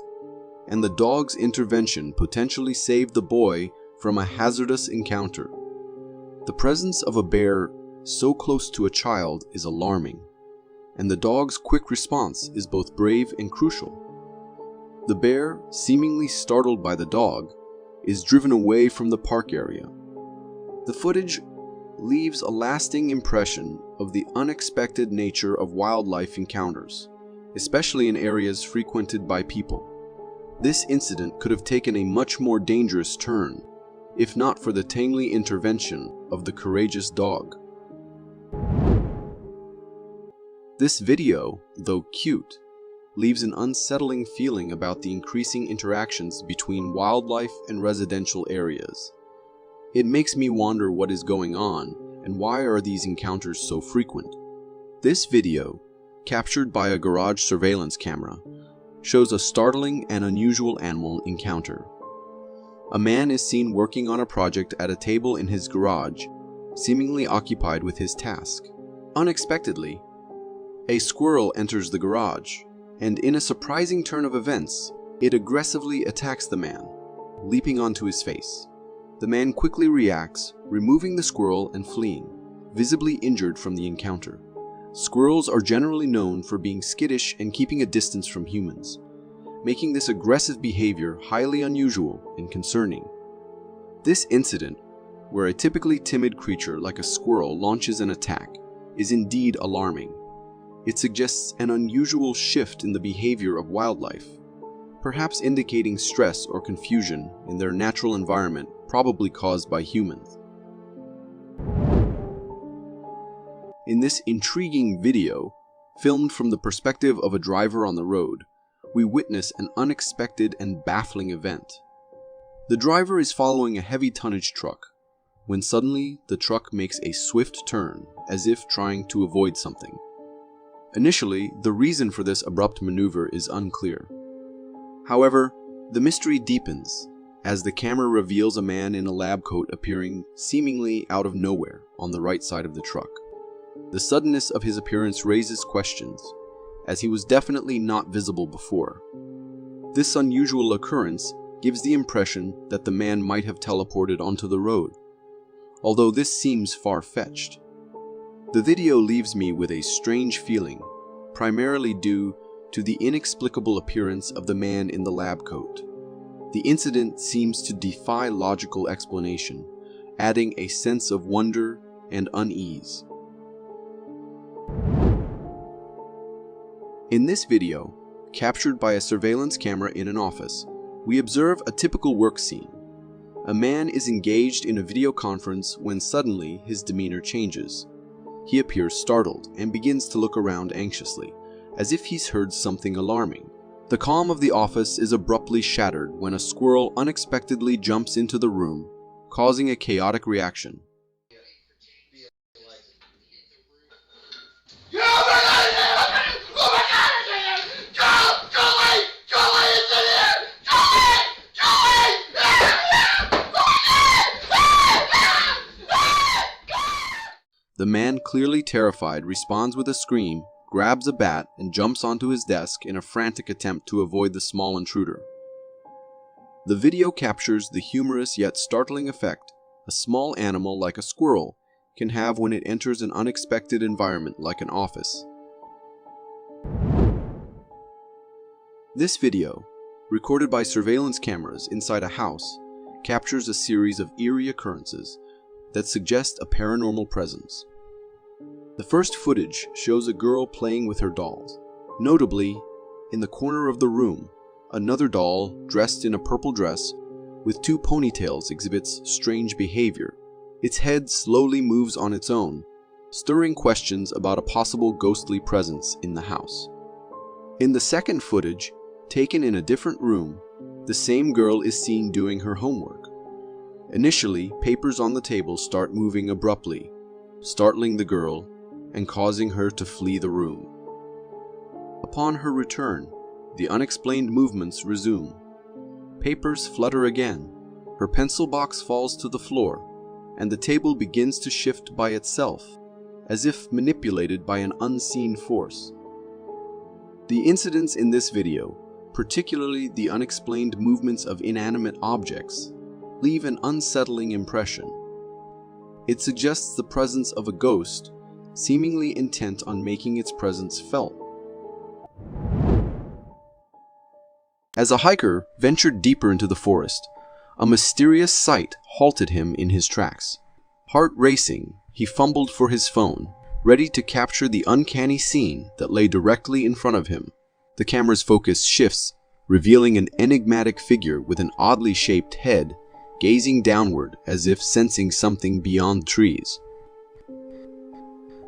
[SPEAKER 1] and the dog's intervention potentially saved the boy from a hazardous encounter. The presence of a bear so close to a child is alarming, and the dog's quick response is both brave and crucial. The bear, seemingly startled by the dog, is driven away from the park area. The footage leaves a lasting impression of the unexpected nature of wildlife encounters, especially in areas frequented by people. This incident could have taken a much more dangerous turn, if not for the timely intervention of the courageous dog. This video, though cute, leaves an unsettling feeling about the increasing interactions between wildlife and residential areas. It makes me wonder what is going on and why are these encounters so frequent. This video, captured by a garage surveillance camera, shows a startling and unusual animal encounter. A man is seen working on a project at a table in his garage, seemingly occupied with his task. Unexpectedly, a squirrel enters the garage, and in a surprising turn of events, it aggressively attacks the man, leaping onto his face. The man quickly reacts, removing the squirrel and fleeing, visibly injured from the encounter. Squirrels are generally known for being skittish and keeping a distance from humans, making this aggressive behavior highly unusual and concerning. This incident, where a typically timid creature like a squirrel launches an attack, is indeed alarming. It suggests an unusual shift in the behavior of wildlife, perhaps indicating stress or confusion in their natural environment, probably caused by humans. In this intriguing video, filmed from the perspective of a driver on the road, we witness an unexpected and baffling event. The driver is following a heavy tonnage truck, when suddenly the truck makes a swift turn, as if trying to avoid something. Initially, the reason for this abrupt maneuver is unclear. However, the mystery deepens as the camera reveals a man in a lab coat appearing seemingly out of nowhere on the right side of the truck. The suddenness of his appearance raises questions, as he was definitely not visible before. This unusual occurrence gives the impression that the man might have teleported onto the road, although this seems far-fetched. The video leaves me with a strange feeling, primarily due to the inexplicable appearance of the man in the lab coat. The incident seems to defy logical explanation, adding a sense of wonder and unease. In this video, captured by a surveillance camera in an office, we observe a typical work scene. A man is engaged in a video conference when suddenly his demeanor changes. He appears startled and begins to look around anxiously, as if he's heard something alarming. The calm of the office is abruptly shattered when a squirrel unexpectedly jumps into the room, causing a chaotic reaction. The man, clearly terrified, responds with a scream, grabs a bat, and jumps onto his desk in a frantic attempt to avoid the small intruder. The video captures the humorous yet startling effect a small animal like a squirrel can have when it enters an unexpected environment like an office. This video, recorded by surveillance cameras inside a house, captures a series of eerie occurrences that suggest a paranormal presence. The first footage shows a girl playing with her dolls. Notably, in the corner of the room, another doll dressed in a purple dress with two ponytails exhibits strange behavior. Its head slowly moves on its own, stirring questions about a possible ghostly presence in the house. In the second footage, taken in a different room, the same girl is seen doing her homework. Initially, papers on the table start moving abruptly, startling the girl and causing her to flee the room. Upon her return, the unexplained movements resume. Papers flutter again, her pencil box falls to the floor, and the table begins to shift by itself, as if manipulated by an unseen force. The incidents in this video, particularly the unexplained movements of inanimate objects, leave an unsettling impression. It suggests the presence of a ghost, seemingly intent on making its presence felt. As a hiker ventured deeper into the forest, a mysterious sight halted him in his tracks. Heart racing, he fumbled for his phone, ready to capture the uncanny scene that lay directly in front of him. The camera's focus shifts, revealing an enigmatic figure with an oddly shaped head, gazing downward as if sensing something beyond trees.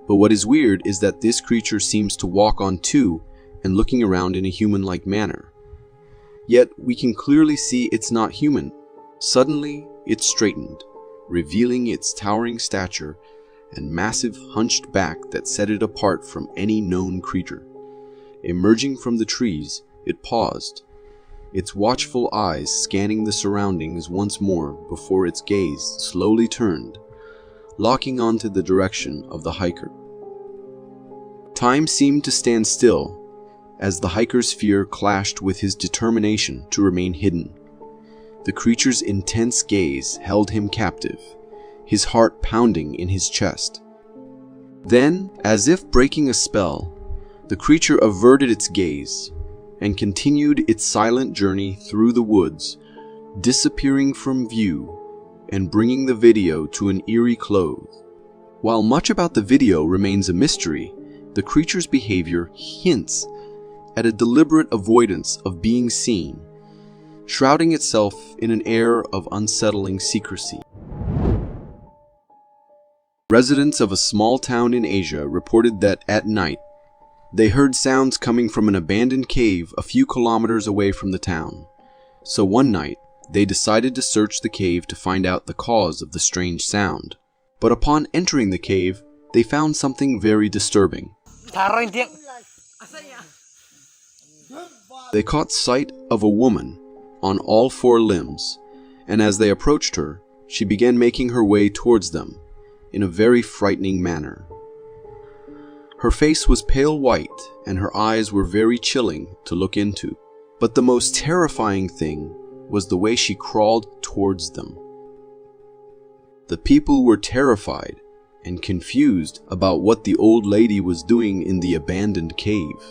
[SPEAKER 1] But what is weird is that this creature seems to walk on two and looking around in a human-like manner. Yet we can clearly see it's not human. Suddenly, it straightened, revealing its towering stature and massive hunched back that set it apart from any known creature. Emerging from the trees, it paused, its watchful eyes scanning the surroundings once more before its gaze slowly turned, locking onto the direction of the hiker. Time seemed to stand still as the hiker's fear clashed with his determination to remain hidden. The creature's intense gaze held him captive, his heart pounding in his chest. Then, as if breaking a spell, the creature averted its gaze and continued its silent journey through the woods, disappearing from view and bringing the video to an eerie close. While much about the video remains a mystery, the creature's behavior hints at a deliberate avoidance of being seen, shrouding itself in an air of unsettling secrecy. Residents of a small town in Asia reported that at night, they heard sounds coming from an abandoned cave a few kilometers away from the town. So one night, they decided to search the cave to find out the cause of the strange sound. But upon entering the cave, they found something very disturbing. They caught sight of a woman on all four limbs, and as they approached her, she began making her way towards them in a very frightening manner. Her face was pale white, and her eyes were very chilling to look into. But the most terrifying thing was the way she crawled towards them. The people were terrified and confused about what the old lady was doing in the abandoned cave,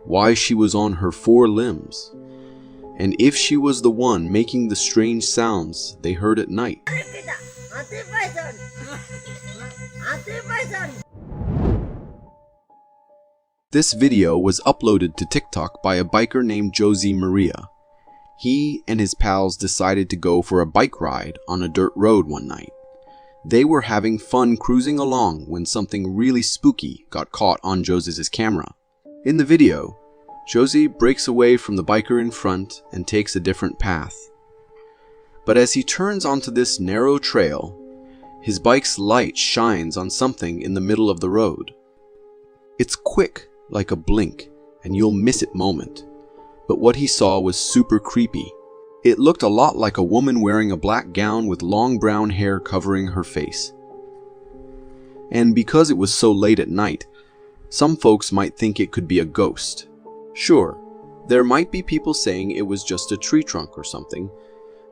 [SPEAKER 1] why she was on her 4 limbs, and if she was the one making the strange sounds they heard at night. This video was uploaded to TikTok by a biker named Josie Maria. He and his pals decided to go for a bike ride on a dirt road one night. They were having fun cruising along when something really spooky got caught on Josie's camera. In the video, Josie breaks away from the biker in front and takes a different path. But as he turns onto this narrow trail, his bike's light shines on something in the middle of the road. It's quick, like a blink, and you'll miss it moment. But what he saw was super creepy. It looked a lot like a woman wearing a black gown with long brown hair covering her face. And because it was so late at night, some folks might think it could be a ghost. Sure, there might be people saying it was just a tree trunk or something,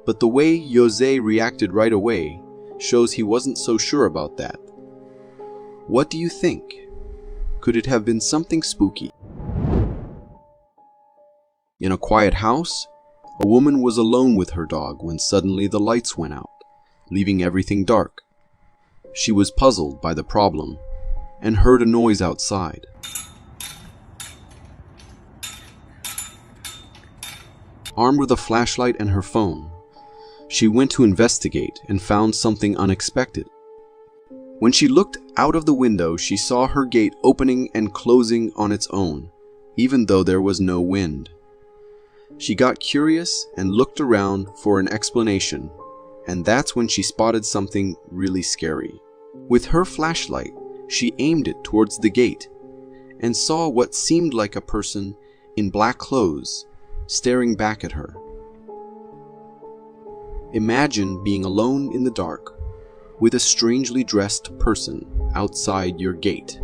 [SPEAKER 1] but the way Jose reacted right away shows he wasn't so sure about that. What do you think? Could it have been something spooky? In a quiet house, a woman was alone with her dog when suddenly the lights went out, leaving everything dark. She was puzzled by the problem and heard a noise outside. Armed with a flashlight and her phone, she went to investigate and found something unexpected. When she looked out of the window, she saw her gate opening and closing on its own, even though there was no wind. She got curious and looked around for an explanation, and that's when she spotted something really scary. With her flashlight, she aimed it towards the gate and saw what seemed like a person in black clothes staring back at her. Imagine being alone in the dark with a strangely dressed person outside your gate.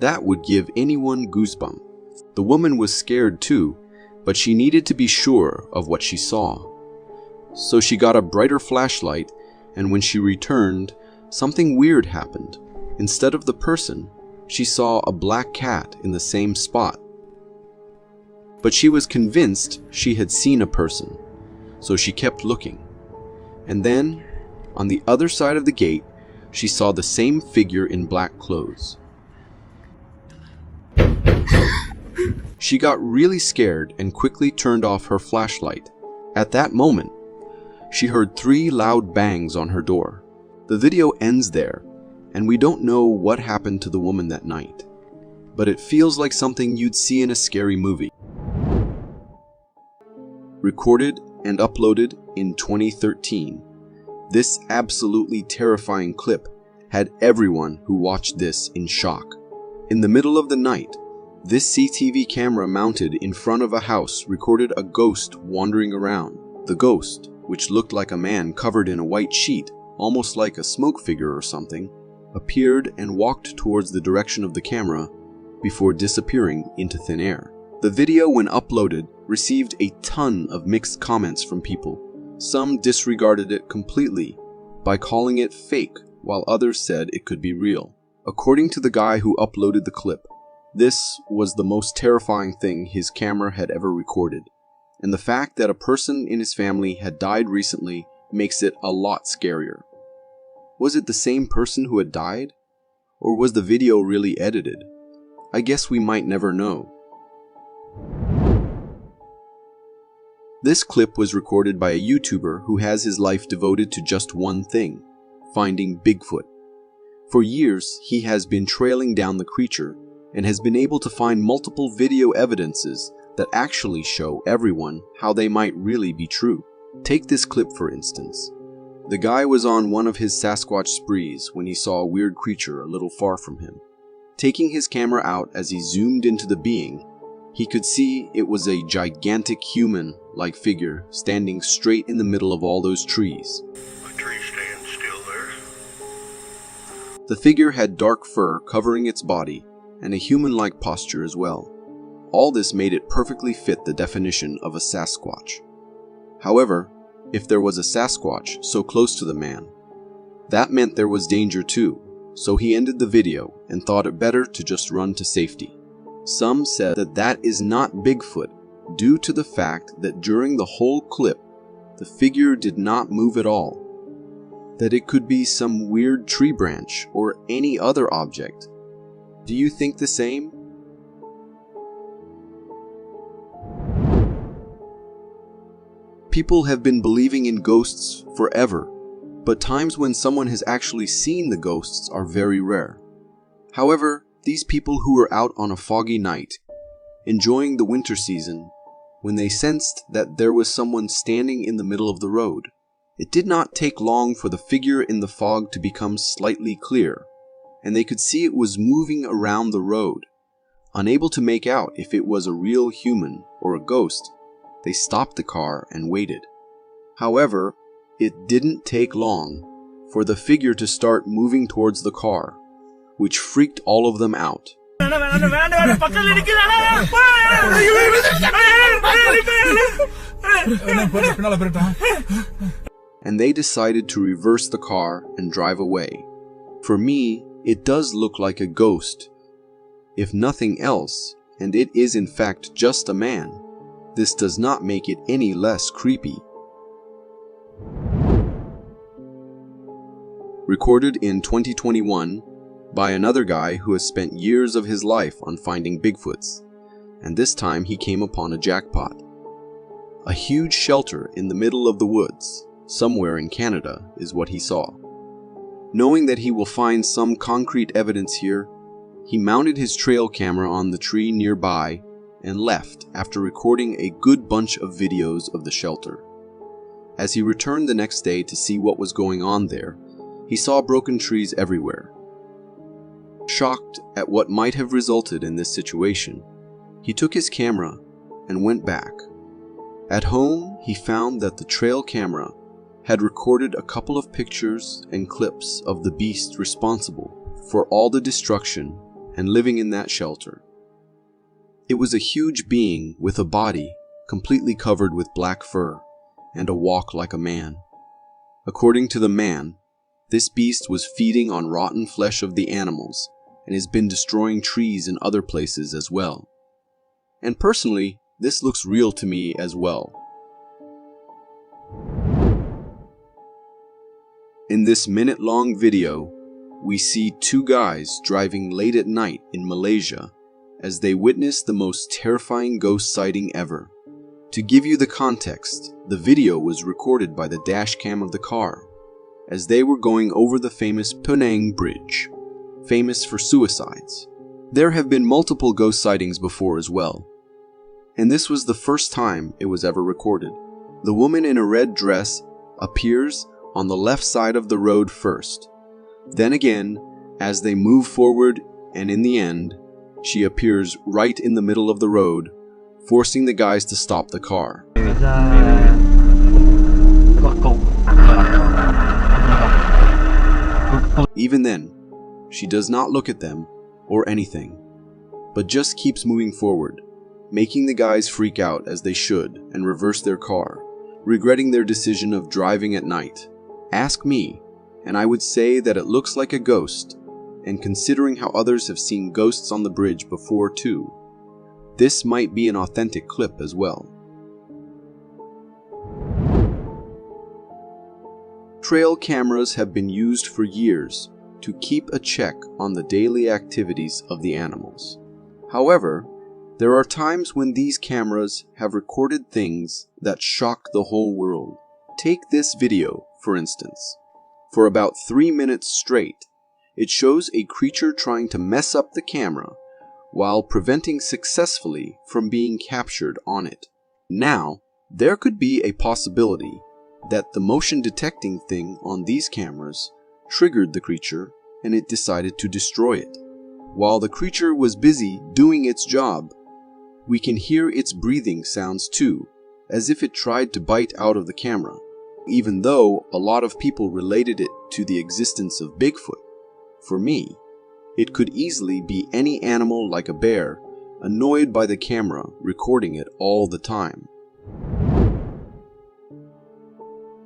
[SPEAKER 1] That would give anyone goosebumps. The woman was scared too, but she needed to be sure of what she saw. So she got a brighter flashlight, and when she returned, something weird happened. Instead of the person, she saw a black cat in the same spot. But she was convinced she had seen a person, so she kept looking. And then, on the other side of the gate, she saw the same figure in black clothes. She got really scared and quickly turned off her flashlight. At that moment, she heard 3 loud bangs on her door. The video ends there, and we don't know what happened to the woman that night, but it feels like something you'd see in a scary movie. Recorded and uploaded in 2013, this absolutely terrifying clip had everyone who watched this in shock. In the middle of the night, this CCTV camera mounted in front of a house recorded a ghost wandering around. The ghost, which looked like a man covered in a white sheet, almost like a smoke figure or something, appeared and walked towards the direction of the camera before disappearing into thin air. The video, when uploaded, received a ton of mixed comments from people. Some disregarded it completely by calling it fake, while others said it could be real. According to the guy who uploaded the clip, this was the most terrifying thing his camera had ever recorded, and the fact that a person in his family had died recently makes it a lot scarier. Was it the same person who had died? Or was the video really edited? I guess we might never know. This clip was recorded by a YouTuber who has his life devoted to just one thing: finding Bigfoot. For years, he has been trailing down the creature and has been able to find multiple video evidences that actually show everyone how they might really be true. Take this clip for instance. The guy was on one of his Sasquatch sprees when he saw a weird creature a little far from him. Taking his camera out as he zoomed into the being, he could see it was a gigantic human-like figure standing straight in the middle of all those trees.
[SPEAKER 6] A tree stands still there.
[SPEAKER 1] The figure had dark fur covering its body and a human-like posture as well. All this made it perfectly fit the definition of a Sasquatch. However, if there was a Sasquatch so close to the man, That meant there was danger too, so he ended the video and thought it better to just run to safety. Some said that that is not Bigfoot due to the fact that during the whole clip, the figure did not move at all. That it could be some weird tree branch or any other object. Do you think the same? People have been believing in ghosts forever, but times when someone has actually seen the ghosts are very rare. However, these people who were out on a foggy night, enjoying the winter season, when they sensed that there was someone standing in the middle of the road, it did not take long for the figure in the fog to become slightly clear, and they could see it was moving around the road. Unable to make out if it was a real human or a ghost, they stopped the car and waited. However, it didn't take long for the figure to start moving towards the car, which freaked all of them out. And they decided to reverse the car and drive away. For me, it does look like a ghost. If nothing else, and it is in fact just a man, this does not make it any less creepy. Recorded in 2021 by another guy who has spent years of his life on finding Bigfoots, and this time he came upon a jackpot. A huge shelter in the middle of the woods, somewhere in Canada, is what he saw. Knowing that he will find some concrete evidence here, he mounted his trail camera on the tree nearby and left after recording a good bunch of videos of the shelter. As he returned the next day to see what was going on there, he saw broken trees everywhere. Shocked at what might have resulted in this situation, he took his camera and went back. At home, he found that the trail camera had recorded a couple of pictures and clips of the beast responsible for all the destruction and living in that shelter. It was a huge being with a body completely covered with black fur and a walk like a man. According to the man, this beast was feeding on rotten flesh of the animals and has been destroying trees in other places as well. And personally, this looks real to me as well. In this minute-long video, we see two guys driving late at night in Malaysia as they witness the most terrifying ghost sighting ever. To give you the context, the video was recorded by the dash cam of the car as they were going over the famous Penang Bridge, famous for suicides. There have been multiple ghost sightings before as well, and this was the first time it was ever recorded. The woman in a red dress appears on the left side of the road first. Then again, as they move forward, and in the end, she appears right in the middle of the road, forcing the guys to stop the car. Even then, she does not look at them or anything, but just keeps moving forward, making the guys freak out as they should and reverse their car, regretting their decision of driving at night. Ask me, and I would say that it looks like a ghost, and considering how others have seen ghosts on the bridge before too, this might be an authentic clip as well. Trail cameras have been used for years to keep a check on the daily activities of the animals. However, there are times when these cameras have recorded things that shock the whole world. Take this video, for instance. For about 3 minutes straight, it shows a creature trying to mess up the camera while preventing successfully from being captured on it. Now, there could be a possibility that the motion detecting thing on these cameras triggered the creature and it decided to destroy it. While the creature was busy doing its job, we can hear its breathing sounds too, as if it tried to bite out of the camera. Even though a lot of people related it to the existence of Bigfoot, for me, it could easily be any animal like a bear, annoyed by the camera recording it all the time.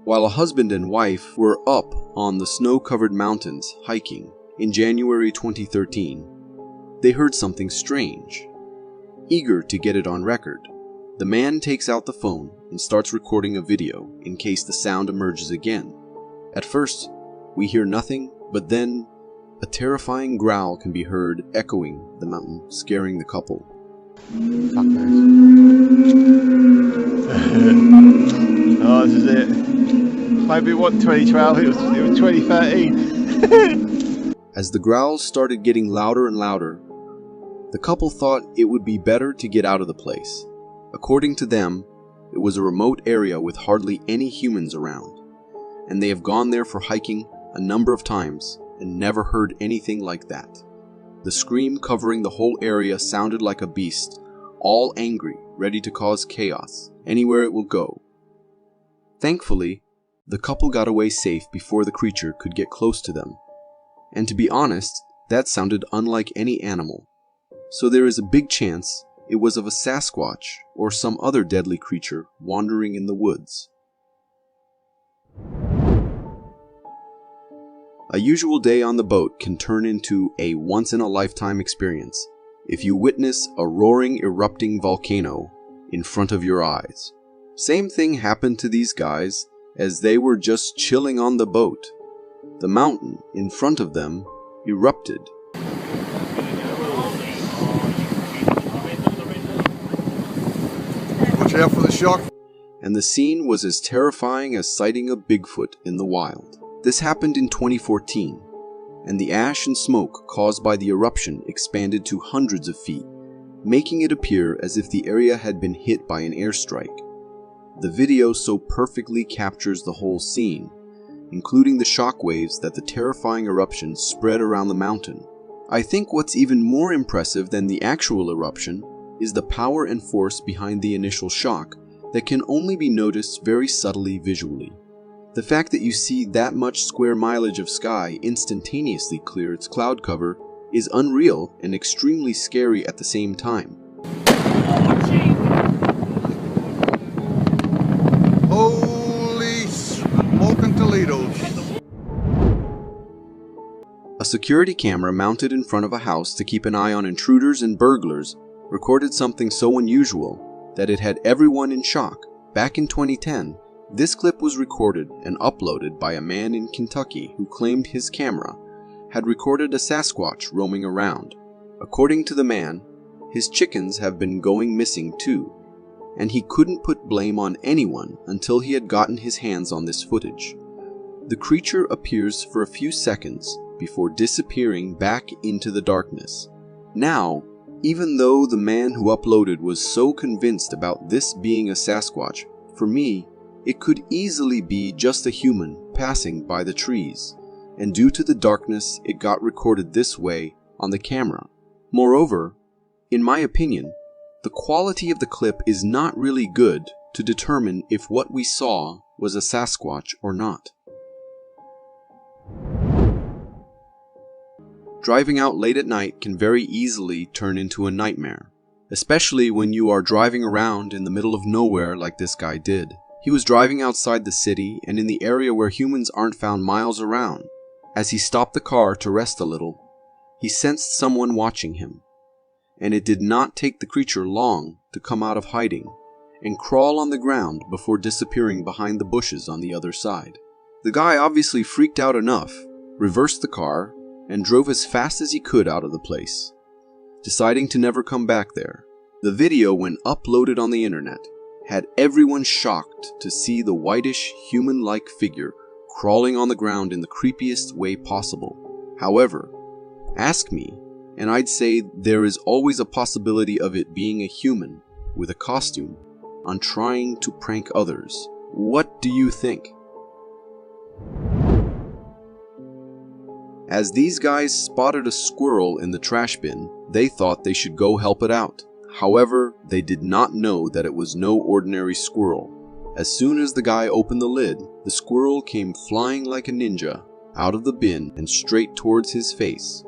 [SPEAKER 1] While a husband and wife were up on the snow-covered mountains hiking in January 2013, they heard something strange. Eager to get it on record, the man takes out the phone and starts recording a video in case the sound emerges again. At first, we hear nothing, but then a terrifying growl can be heard echoing the mountain, scaring the couple.
[SPEAKER 4] Fuck knows. Oh, this is it. Maybe it wasn't 2012, it was 2013.
[SPEAKER 1] As the growls started getting louder and louder, the couple thought it would be better to get out of the place. According to them, it was a remote area with hardly any humans around, and they have gone there for hiking a number of times and never heard anything like that. The scream covering the whole area sounded like a beast, all angry, ready to cause chaos anywhere it will go. Thankfully, the couple got away safe before the creature could get close to them. And to be honest, that sounded unlike any animal. So there is a big chance it was of a Sasquatch or some other deadly creature wandering in the woods. A usual day on the boat can turn into a once-in-a-lifetime experience if you witness a roaring, erupting volcano in front of your eyes. Same thing happened to these guys as they were just chilling on the boat. The mountain in front of them erupted.
[SPEAKER 6] Watch out for the shock.
[SPEAKER 1] And the scene was as terrifying as sighting a Bigfoot in the wild. This happened in 2014, and the ash and smoke caused by the eruption expanded to hundreds of feet, making it appear as if the area had been hit by an airstrike. The video so perfectly captures the whole scene, including the shockwaves that the terrifying eruption spread around the mountain. I think what's even more impressive than the actual eruption is the power and force behind the initial shock that can only be noticed very subtly visually. The fact that you see that much square mileage of sky instantaneously clear its cloud cover is unreal and extremely scary at the same time.
[SPEAKER 6] Holy smoking Toledos.
[SPEAKER 1] A security camera mounted in front of a house to keep an eye on intruders and burglars recorded something so unusual that it had everyone in shock. Back in 2010, this clip was recorded and uploaded by a man in Kentucky who claimed his camera had recorded a Sasquatch roaming around. According to the man, his chickens have been going missing too, and he couldn't put blame on anyone until he had gotten his hands on this footage. The creature appears for a few seconds before disappearing back into the darkness. Now, even though the man who uploaded was so convinced about this being a Sasquatch, for me, it could easily be just a human passing by the trees, and due to the darkness, it got recorded this way on the camera. Moreover, in my opinion, the quality of the clip is not really good to determine if what we saw was a Sasquatch or not. Driving out late at night can very easily turn into a nightmare, especially when you are driving around in the middle of nowhere like this guy did. He was driving outside the city and in the area where humans aren't found miles around. As he stopped the car to rest a little, he sensed someone watching him, and it did not take the creature long to come out of hiding and crawl on the ground before disappearing behind the bushes on the other side. The guy obviously freaked out enough, reversed the car, and drove as fast as he could out of the place, deciding to never come back there. The video, when uploaded on the internet, had everyone shocked to see the whitish, human-like figure crawling on the ground in the creepiest way possible. However, ask me, and I'd say there is always a possibility of it being a human with a costume on trying to prank others. What do you think? As these guys spotted a squirrel in the trash bin, they thought they should go help it out. However, they did not know that it was no ordinary squirrel. As soon as the guy opened the lid, the squirrel came flying like a ninja out of the bin and straight towards his face.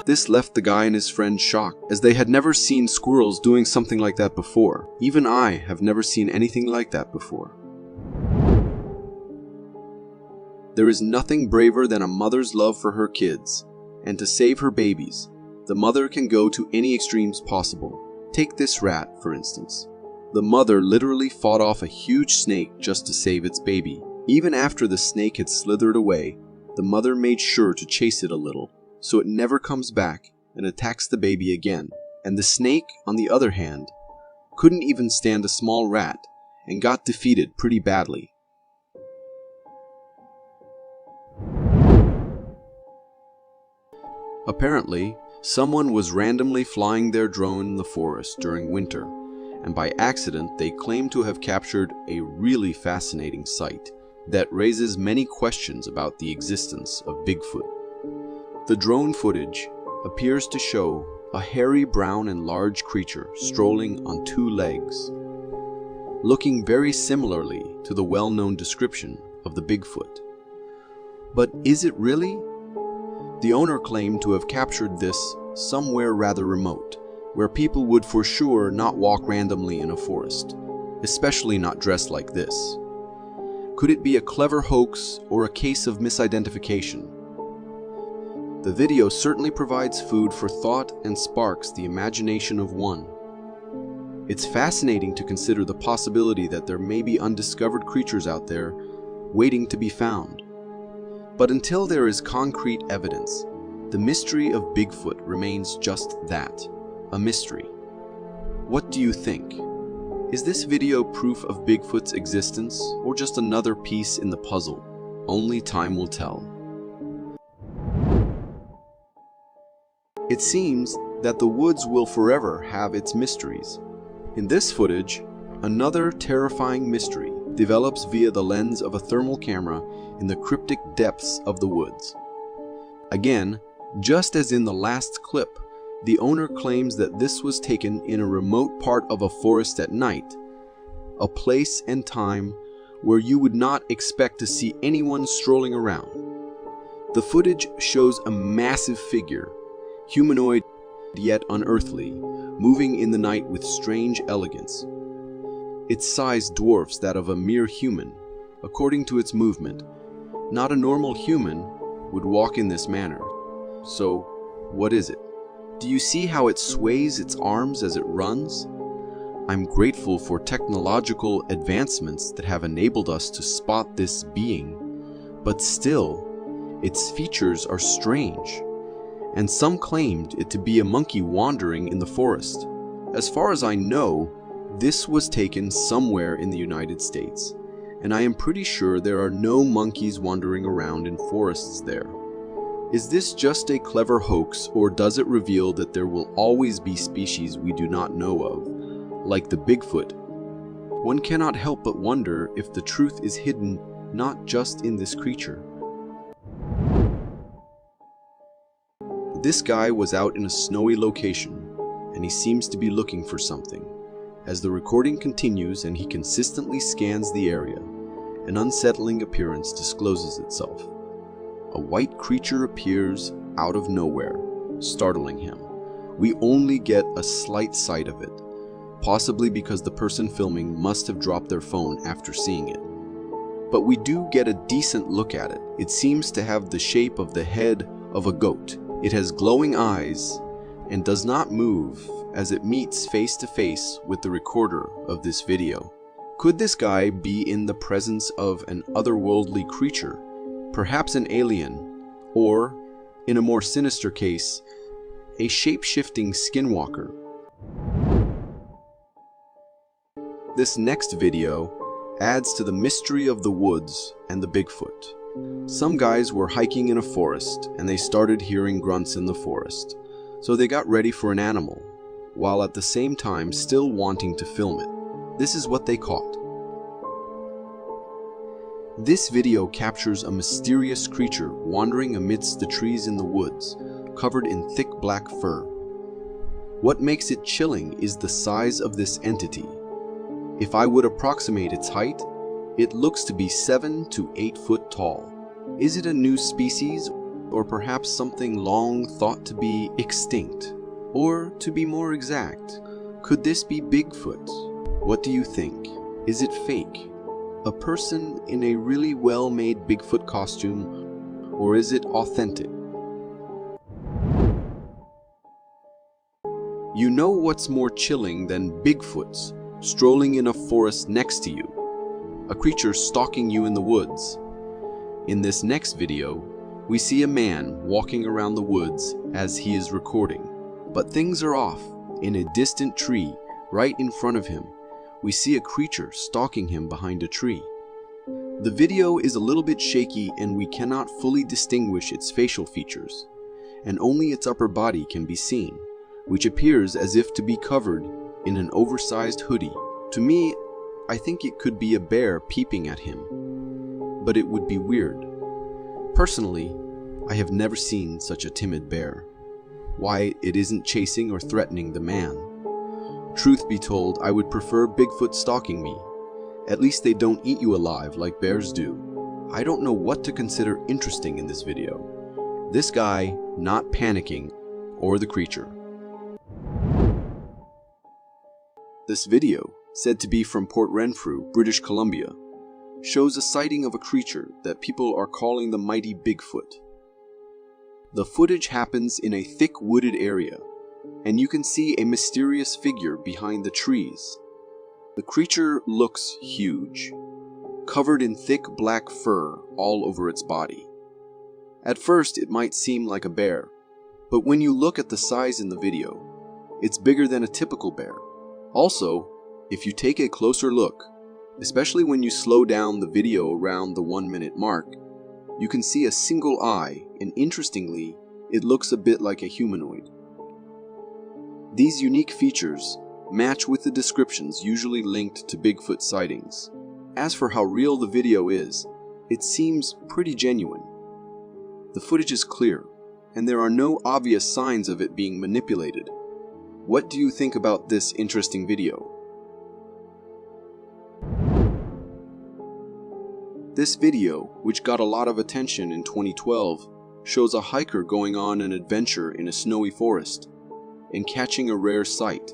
[SPEAKER 1] This left the guy and his friend shocked, as they had never seen squirrels doing something like that before. Even I have never seen anything like that before. There is nothing braver than a mother's love for her kids, and to save her babies, the mother can go to any extremes possible. Take this rat, for instance. The mother literally fought off a huge snake just to save its baby. Even after the snake had slithered away, the mother made sure to chase it a little, so it never comes back and attacks the baby again. And the snake, on the other hand, couldn't even stand a small rat and got defeated pretty badly. Apparently, someone was randomly flying their drone in the forest during winter, and by accident they claim to have captured a really fascinating sight that raises many questions about the existence of Bigfoot. The drone footage appears to show a hairy brown and large creature strolling on two legs, looking very similarly to the well-known description of the Bigfoot. But is it really? The owner claimed to have captured this somewhere rather remote, where people would for sure not walk randomly in a forest, especially not dressed like this. Could it be a clever hoax or a case of misidentification? The video certainly provides food for thought and sparks the imagination of one. It's fascinating to consider the possibility that there may be undiscovered creatures out there waiting to be found. But until there is concrete evidence, the mystery of Bigfoot remains just that, a mystery. What do you think? Is this video proof of Bigfoot's existence, or just another piece in the puzzle? Only time will tell. It seems that the woods will forever have its mysteries. In this footage, another terrifying mystery develops via the lens of a thermal camera in the cryptic depths of the woods. Again, just as in the last clip, the owner claims that this was taken in a remote part of a forest at night, a place and time where you would not expect to see anyone strolling around. The footage shows a massive figure, humanoid yet unearthly, moving in the night with strange elegance. Its size dwarfs that of a mere human, according to its movement. Not a normal human would walk in this manner. So, what is it? Do you see how it sways its arms as it runs? I'm grateful for technological advancements that have enabled us to spot this being, but still, its features are strange, and some claimed it to be a monkey wandering in the forest. As far as I know, this was taken somewhere in the United States, and I am pretty sure there are no monkeys wandering around in forests there. Is this just a clever hoax, or does it reveal that there will always be species we do not know of, like the Bigfoot? One cannot help but wonder if the truth is hidden not just in this creature. This guy was out in a snowy location, and he seems to be looking for something. As the recording continues and he consistently scans the area, an unsettling appearance discloses itself. A white creature appears out of nowhere, startling him. We only get a slight sight of it, possibly because the person filming must have dropped their phone after seeing it. But we do get a decent look at it. It seems to have the shape of the head of a goat. It has glowing eyes and does not move as it meets face to face with the recorder of this video. Could this guy be in the presence of an otherworldly creature, perhaps an alien, or, in a more sinister case, a shape-shifting skinwalker? This next video adds to the mystery of the woods and the Bigfoot. Some guys were hiking in a forest and they started hearing grunts in the forest, so they got ready for an animal, while at the same time still wanting to film it. This is what they caught. This video captures a mysterious creature wandering amidst the trees in the woods, covered in thick black fur. What makes it chilling is the size of this entity. If I would approximate its height, it looks to be 7 to 8 foot tall. Is it a new species, Or perhaps something long thought to be extinct? Or, to be more exact, could this be Bigfoot? What do you think? Is it fake? A person in a really well-made Bigfoot costume? Or is it authentic? You know what's more chilling than Bigfoots strolling in a forest next to you? A creature stalking you in the woods. In this next video, we see a man walking around the woods as he is recording. But things are off. In a distant tree, right in front of him, we see a creature stalking him behind a tree. The video is a little bit shaky and we cannot fully distinguish its facial features, and only its upper body can be seen, which appears as if to be covered in an oversized hoodie. To me, I think it could be a bear peeping at him, but it would be weird. Personally, I have never seen such a timid bear. Why it isn't chasing or threatening the man. Truth be told, I would prefer Bigfoot stalking me. At least they don't eat you alive like bears do. I don't know what to consider interesting in this video. This guy not panicking, or the creature. This video, said to be from Port Renfrew, British Columbia, shows a sighting of a creature that people are calling the mighty Bigfoot. The footage happens in a thick wooded area, and you can see a mysterious figure behind the trees. The creature looks huge, covered in thick black fur all over its body. At first it might seem like a bear, but when you look at the size in the video, it's bigger than a typical bear. Also, if you take a closer look, especially when you slow down the video around the 1 minute mark, you can see a single eye, and interestingly, it looks a bit like a humanoid. These unique features match with the descriptions usually linked to Bigfoot sightings. As for how real the video is, it seems pretty genuine. The footage is clear, and there are no obvious signs of it being manipulated. What do you think about this interesting video? This video, which got a lot of attention in 2012, shows a hiker going on an adventure in a snowy forest and catching a rare sight.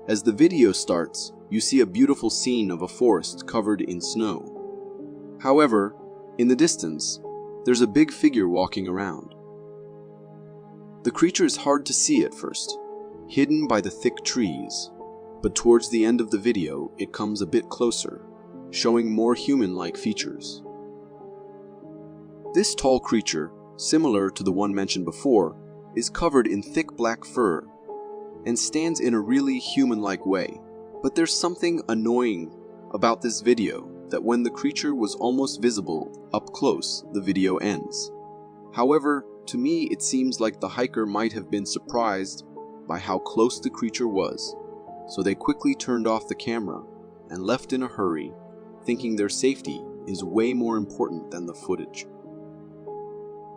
[SPEAKER 1] As the video starts, you see a beautiful scene of a forest covered in snow. However, in the distance, there's a big figure walking around. The creature is hard to see at first, hidden by the thick trees, but towards the end of the video, it comes a bit closer, showing more human-like features. This tall creature, similar to the one mentioned before, is covered in thick black fur and stands in a really human-like way. But there's something annoying about this video, that when the creature was almost visible up close, the video ends. However, to me it seems like the hiker might have been surprised by how close the creature was, so they quickly turned off the camera and left in a hurry, thinking their safety is way more important than the footage.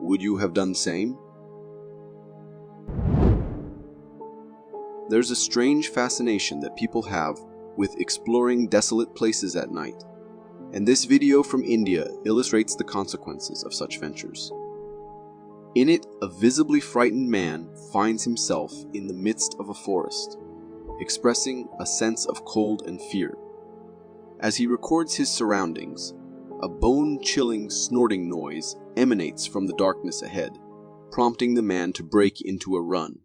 [SPEAKER 1] Would you have done the same? There's a strange fascination that people have with exploring desolate places at night, and this video from India illustrates the consequences of such ventures. In it, a visibly frightened man finds himself in the midst of a forest, expressing a sense of cold and fear. As he records his surroundings, a bone-chilling snorting noise emanates from the darkness ahead, prompting the man to break into a run.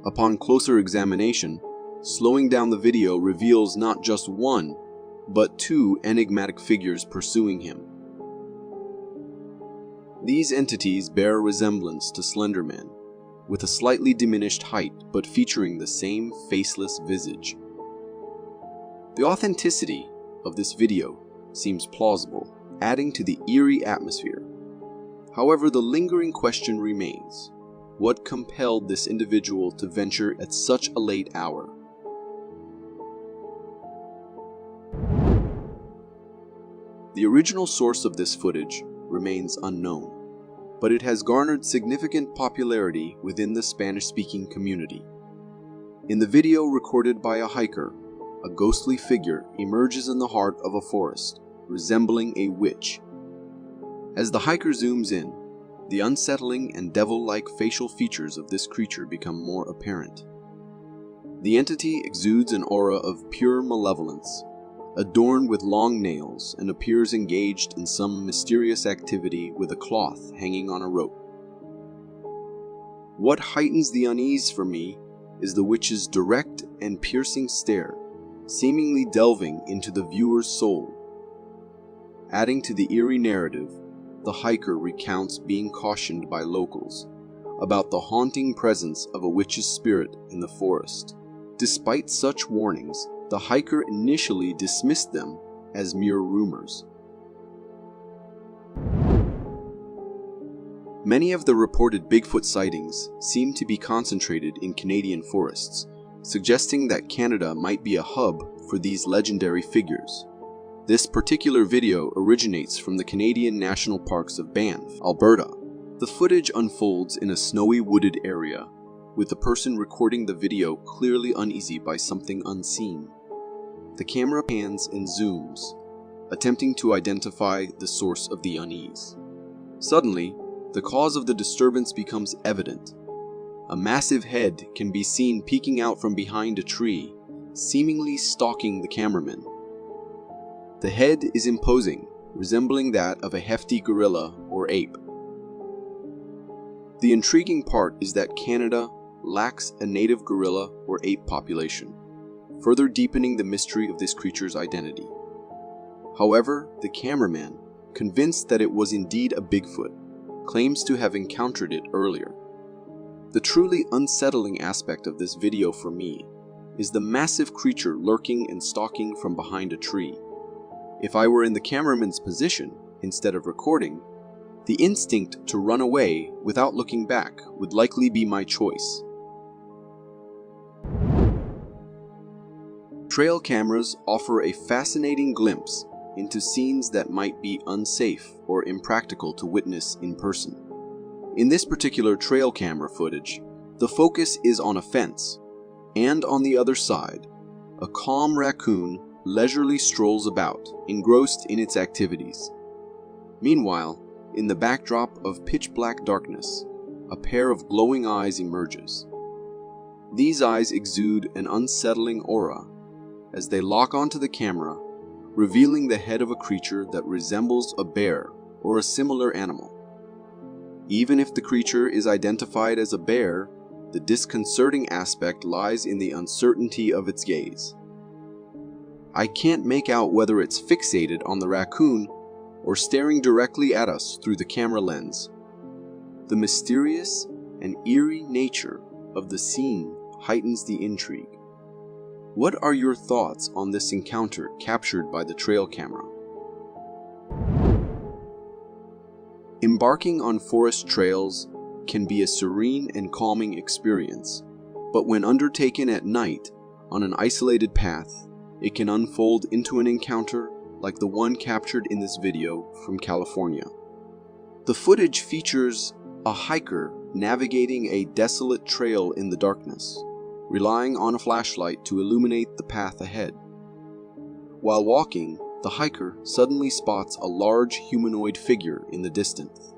[SPEAKER 1] Upon closer examination, slowing down the video reveals not just one, but two enigmatic figures pursuing him. These entities bear a resemblance to Slender Man, with a slightly diminished height but featuring the same faceless visage. The authenticity of this video seems plausible, adding to the eerie atmosphere. However, the lingering question remains: what compelled this individual to venture at such a late hour? The original source of this footage remains unknown, but it has garnered significant popularity within the Spanish-speaking community. In the video recorded by a hiker, a ghostly figure emerges in the heart of a forest, resembling a witch. As the hiker zooms in, the unsettling and devil-like facial features of this creature become more apparent. The entity exudes an aura of pure malevolence, adorned with long nails, and appears engaged in some mysterious activity with a cloth hanging on a rope. What heightens the unease for me is the witch's direct and piercing stare, seemingly delving into the viewer's soul. Adding to the eerie narrative, the hiker recounts being cautioned by locals about the haunting presence of a witch's spirit in the forest. Despite such warnings, the hiker initially dismissed them as mere rumors. Many of the reported Bigfoot sightings seem to be concentrated in Canadian forests, suggesting that Canada might be a hub for these legendary figures. This particular video originates from the Canadian national parks of Banff, Alberta. The footage unfolds in a snowy wooded area, with the person recording the video clearly uneasy by something unseen. The camera pans and zooms, attempting to identify the source of the unease. Suddenly, the cause of the disturbance becomes evident. A massive head can be seen peeking out from behind a tree, seemingly stalking the cameraman. The head is imposing, resembling that of a hefty gorilla or ape. The intriguing part is that Canada lacks a native gorilla or ape population, further deepening the mystery of this creature's identity. However, the cameraman, convinced that it was indeed a Bigfoot, claims to have encountered it earlier. The truly unsettling aspect of this video for me is the massive creature lurking and stalking from behind a tree. If I were in the cameraman's position, instead of recording, the instinct to run away without looking back would likely be my choice. Trail cameras offer a fascinating glimpse into scenes that might be unsafe or impractical to witness in person. In this particular trail camera footage, the focus is on a fence, and on the other side, a calm raccoon leisurely strolls about, engrossed in its activities. Meanwhile, in the backdrop of pitch-black darkness, a pair of glowing eyes emerges. These eyes exude an unsettling aura as they lock onto the camera, revealing the head of a creature that resembles a bear or a similar animal. Even if the creature is identified as a bear, the disconcerting aspect lies in the uncertainty of its gaze. I can't make out whether it's fixated on the raccoon or staring directly at us through the camera lens. The mysterious and eerie nature of the scene heightens the intrigue. What are your thoughts on this encounter captured by the trail camera? Embarking on forest trails can be a serene and calming experience, but when undertaken at night on an isolated path, it can unfold into an encounter like the one captured in this video from California. The footage features a hiker navigating a desolate trail in the darkness, relying on a flashlight to illuminate the path ahead. While walking, the hiker suddenly spots a large humanoid figure in the distance.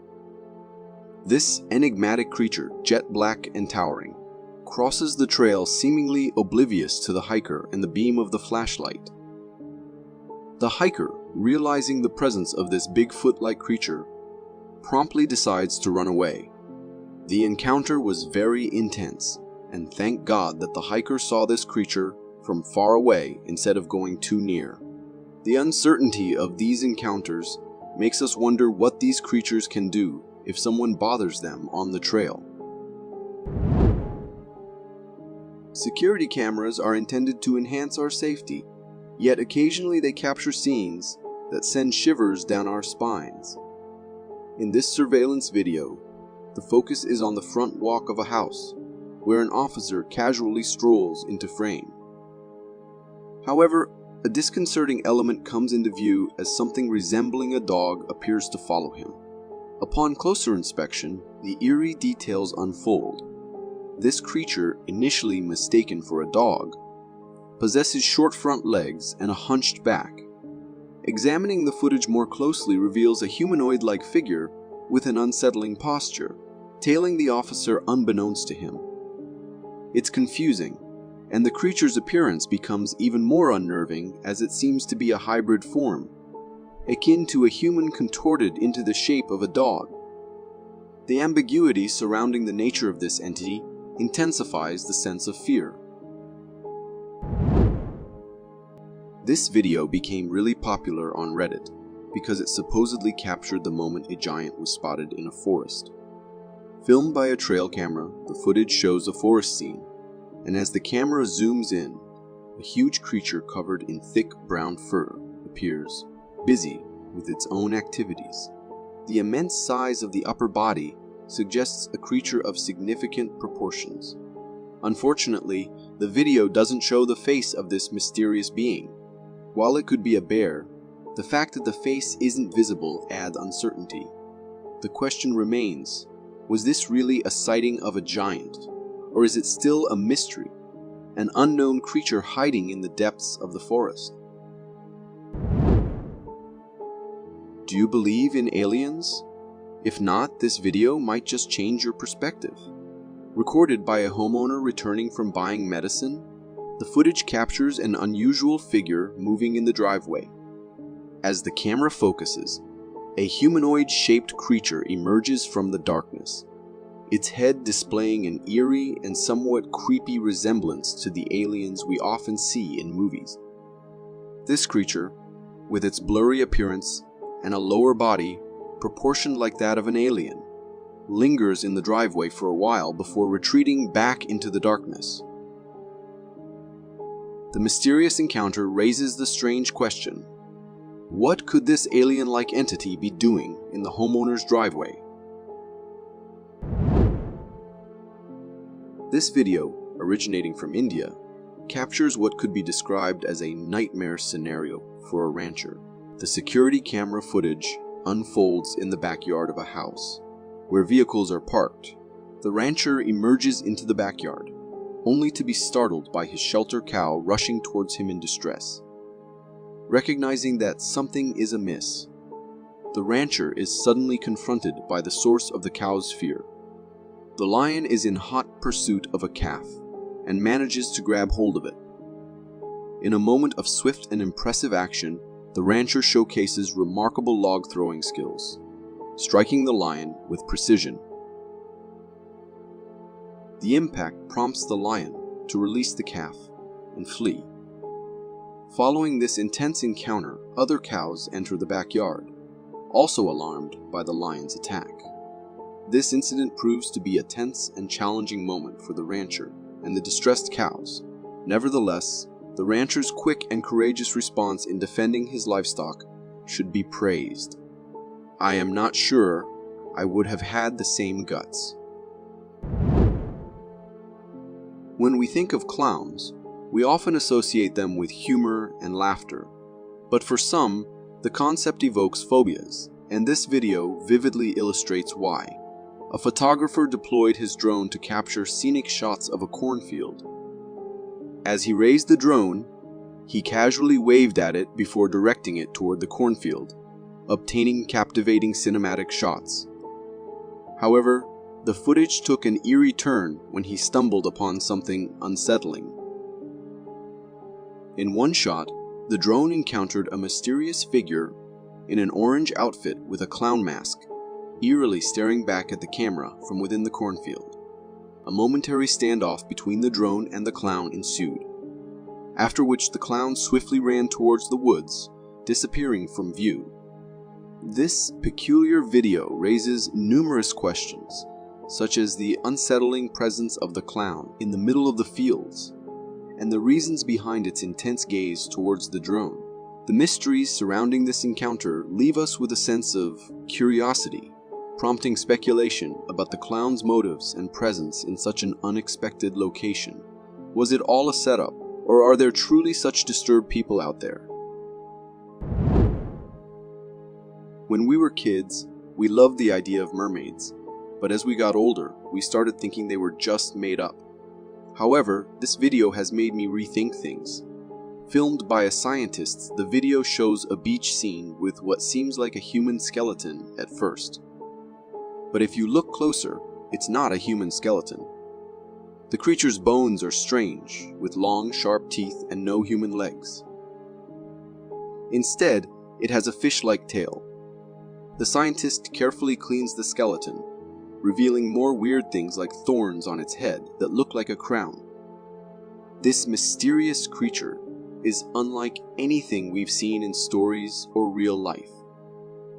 [SPEAKER 1] This enigmatic creature, jet black and towering, crosses the trail seemingly oblivious to the hiker and the beam of the flashlight. The hiker, realizing the presence of this Bigfoot-like creature, promptly decides to run away. The encounter was very intense, and thank God that the hiker saw this creature from far away instead of going too near. The uncertainty of these encounters makes us wonder what these creatures can do if someone bothers them on the trail. Security cameras are intended to enhance our safety, yet occasionally they capture scenes that send shivers down our spines. In this surveillance video, the focus is on the front walk of a house, where an officer casually strolls into frame. However, a disconcerting element comes into view as something resembling a dog appears to follow him. Upon closer inspection, the eerie details unfold. This creature, initially mistaken for a dog, possesses short front legs and a hunched back. Examining the footage more closely reveals a humanoid-like figure with an unsettling posture, tailing the officer unbeknownst to him. It's confusing, and the creature's appearance becomes even more unnerving as it seems to be a hybrid form, akin to a human contorted into the shape of a dog. The ambiguity surrounding the nature of this entity intensifies the sense of fear. This video became really popular on Reddit because it supposedly captured the moment a giant was spotted in a forest. Filmed by a trail camera, the footage shows a forest scene, and as the camera zooms in, a huge creature covered in thick brown fur appears, busy with its own activities. The immense size of the upper body suggests a creature of significant proportions. Unfortunately, the video doesn't show the face of this mysterious being. While it could be a bear, the fact that the face isn't visible adds uncertainty. The question remains, was this really a sighting of a giant, or is it still a mystery, an unknown creature hiding in the depths of the forest? Do you believe in aliens? If not, this video might just change your perspective. Recorded by a homeowner returning from buying medicine, the footage captures an unusual figure moving in the driveway. As the camera focuses, a humanoid-shaped creature emerges from the darkness, its head displaying an eerie and somewhat creepy resemblance to the aliens we often see in movies. This creature, with its blurry appearance and a lower body proportioned like that of an alien, lingers in the driveway for a while before retreating back into the darkness. The mysterious encounter raises the strange question: what could this alien-like entity be doing in the homeowner's driveway? This video, originating from India, captures what could be described as a nightmare scenario for a rancher. The security camera footage unfolds in the backyard of a house, where vehicles are parked. The rancher emerges into the backyard, only to be startled by his shelter cow rushing towards him in distress. Recognizing that something is amiss, the rancher is suddenly confronted by the source of the cow's fear. The lion is in hot pursuit of a calf, and manages to grab hold of it. In a moment of swift and impressive action, the rancher showcases remarkable log-throwing skills, striking the lion with precision. The impact prompts the lion to release the calf and flee. Following this intense encounter, other cows enter the backyard, also alarmed by the lion's attack. This incident proves to be a tense and challenging moment for the rancher and the distressed cows. Nevertheless, the rancher's quick and courageous response in defending his livestock should be praised. I am not sure I would have had the same guts. When we think of clowns, we often associate them with humor and laughter. But for some, the concept evokes phobias, and this video vividly illustrates why. A photographer deployed his drone to capture scenic shots of a cornfield. As he raised the drone, he casually waved at it before directing it toward the cornfield, obtaining captivating cinematic shots. However, the footage took an eerie turn when he stumbled upon something unsettling. In one shot, the drone encountered a mysterious figure in an orange outfit with a clown mask, eerily staring back at the camera from within the cornfield. A momentary standoff between the drone and the clown ensued, after which the clown swiftly ran towards the woods, disappearing from view. This peculiar video raises numerous questions, such as the unsettling presence of the clown in the middle of the fields, and the reasons behind its intense gaze towards the drone. The mysteries surrounding this encounter leave us with a sense of curiosity, prompting speculation about the clown's motives and presence in such an unexpected location. Was it all a setup, or are there truly such disturbed people out there? When we were kids, we loved the idea of mermaids, but as we got older, we started thinking they were just made up. However, this video has made me rethink things. Filmed by a scientist, the video shows a beach scene with what seems like a human skeleton at first. But if you look closer, it's not a human skeleton. The creature's bones are strange, with long, sharp teeth and no human legs. Instead, it has a fish-like tail. The scientist carefully cleans the skeleton, revealing more weird things like thorns on its head that look like a crown. This mysterious creature is unlike anything we've seen in stories or real life.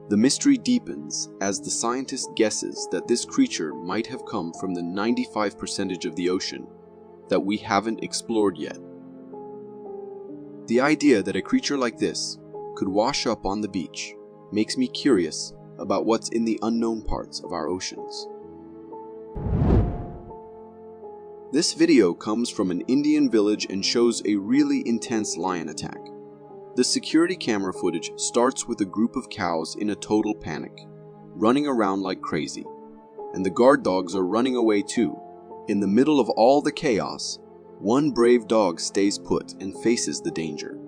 [SPEAKER 1] The mystery deepens as the scientist guesses that this creature might have come from the 95% of the ocean that we haven't explored yet. The idea that a creature like this could wash up on the beach makes me curious about what's in the unknown parts of our oceans. This video comes from an Indian village and shows a really intense lion attack. The security camera footage starts with a group of cows in a total panic, running around like crazy, and the guard dogs are running away too. In the middle of all the chaos, one brave dog stays put and faces the danger.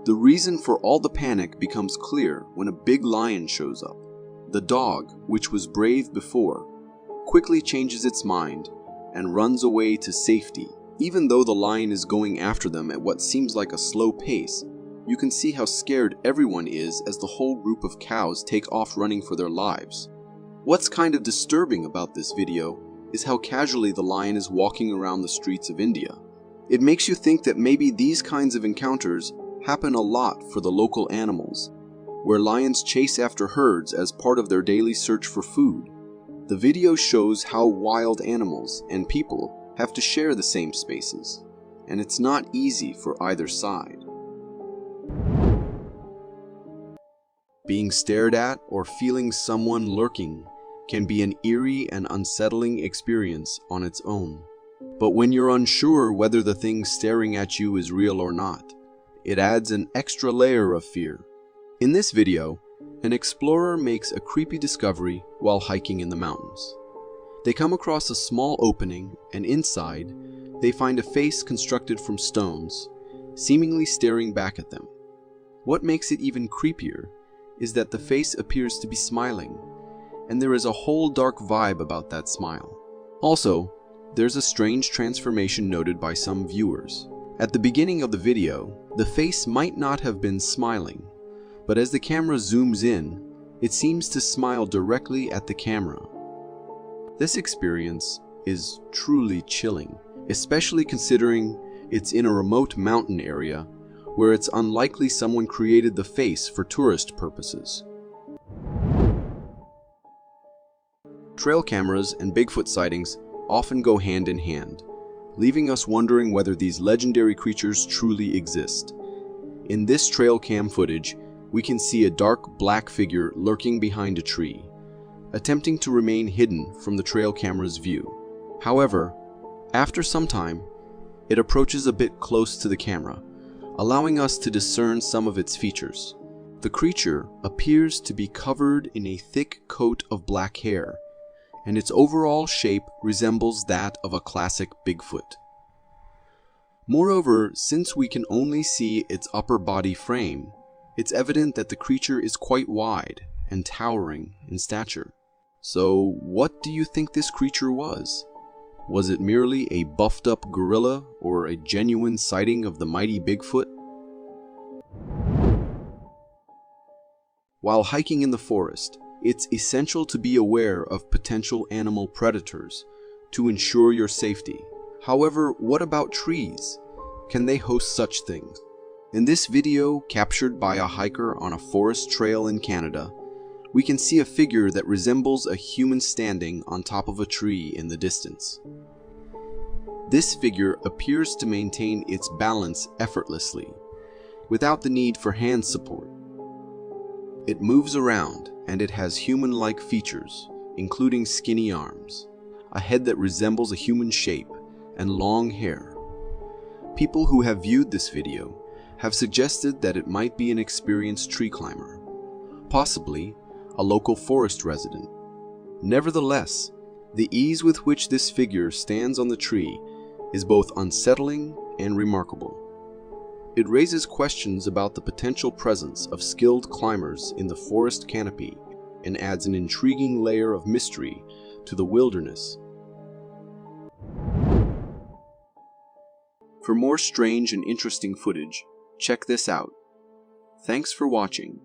[SPEAKER 1] The reason for all the panic becomes clear when a big lion shows up. The dog, which was brave before, quickly changes its mind and runs away to safety. Even though the lion is going after them at what seems like a slow pace, you can see how scared everyone is as the whole group of cows take off running for their lives. What's kind of disturbing about this video is how casually the lion is walking around the streets of India. It makes you think that maybe these kinds of encounters happen a lot for the local animals, where lions chase after herds as part of their daily search for food. The video shows how wild animals and people have to share the same spaces, and it's not easy for either side. Being stared at or feeling someone lurking can be an eerie and unsettling experience on its own. But when you're unsure whether the thing staring at you is real or not, it adds an extra layer of fear. In this video, an explorer makes a creepy discovery while hiking in the mountains. They come across a small opening, and inside, they find a face constructed from stones, seemingly staring back at them. What makes it even creepier is that the face appears to be smiling, and there is a whole dark vibe about that smile. Also, there's a strange transformation noted by some viewers. At the beginning of the video, the face might not have been smiling, but as the camera zooms in, it seems to smile directly at the camera. This experience is truly chilling, especially considering it's in a remote mountain area where it's unlikely someone created the face for tourist purposes. Trail cameras and Bigfoot sightings often go hand in hand, leaving us wondering whether these legendary creatures truly exist. In this trail cam footage, we can see a dark black figure lurking behind a tree, attempting to remain hidden from the trail camera's view. However, after some time, it approaches a bit close to the camera, allowing us to discern some of its features. The creature appears to be covered in a thick coat of black hair, and its overall shape resembles that of a classic Bigfoot. Moreover, since we can only see its upper body frame, it's evident that the creature is quite wide and towering in stature. So, what do you think this creature was? Was it merely a buffed up gorilla or a genuine sighting of the mighty Bigfoot? While hiking in the forest, it's essential to be aware of potential animal predators to ensure your safety. However, what about trees? Can they host such things? In this video, captured by a hiker on a forest trail in Canada, we can see a figure that resembles a human standing on top of a tree in the distance. This figure appears to maintain its balance effortlessly, without the need for hand support. It moves around, and it has human-like features, including skinny arms, a head that resembles a human shape, and long hair. People who have viewed this video have suggested that it might be an experienced tree climber, possibly a local forest resident. Nevertheless, The ease with which this figure stands on the tree is both unsettling and remarkable. It raises questions about the potential presence of skilled climbers in the forest canopy and adds an intriguing layer of mystery to the wilderness. For more strange and interesting footage, check this out. Thanks for watching.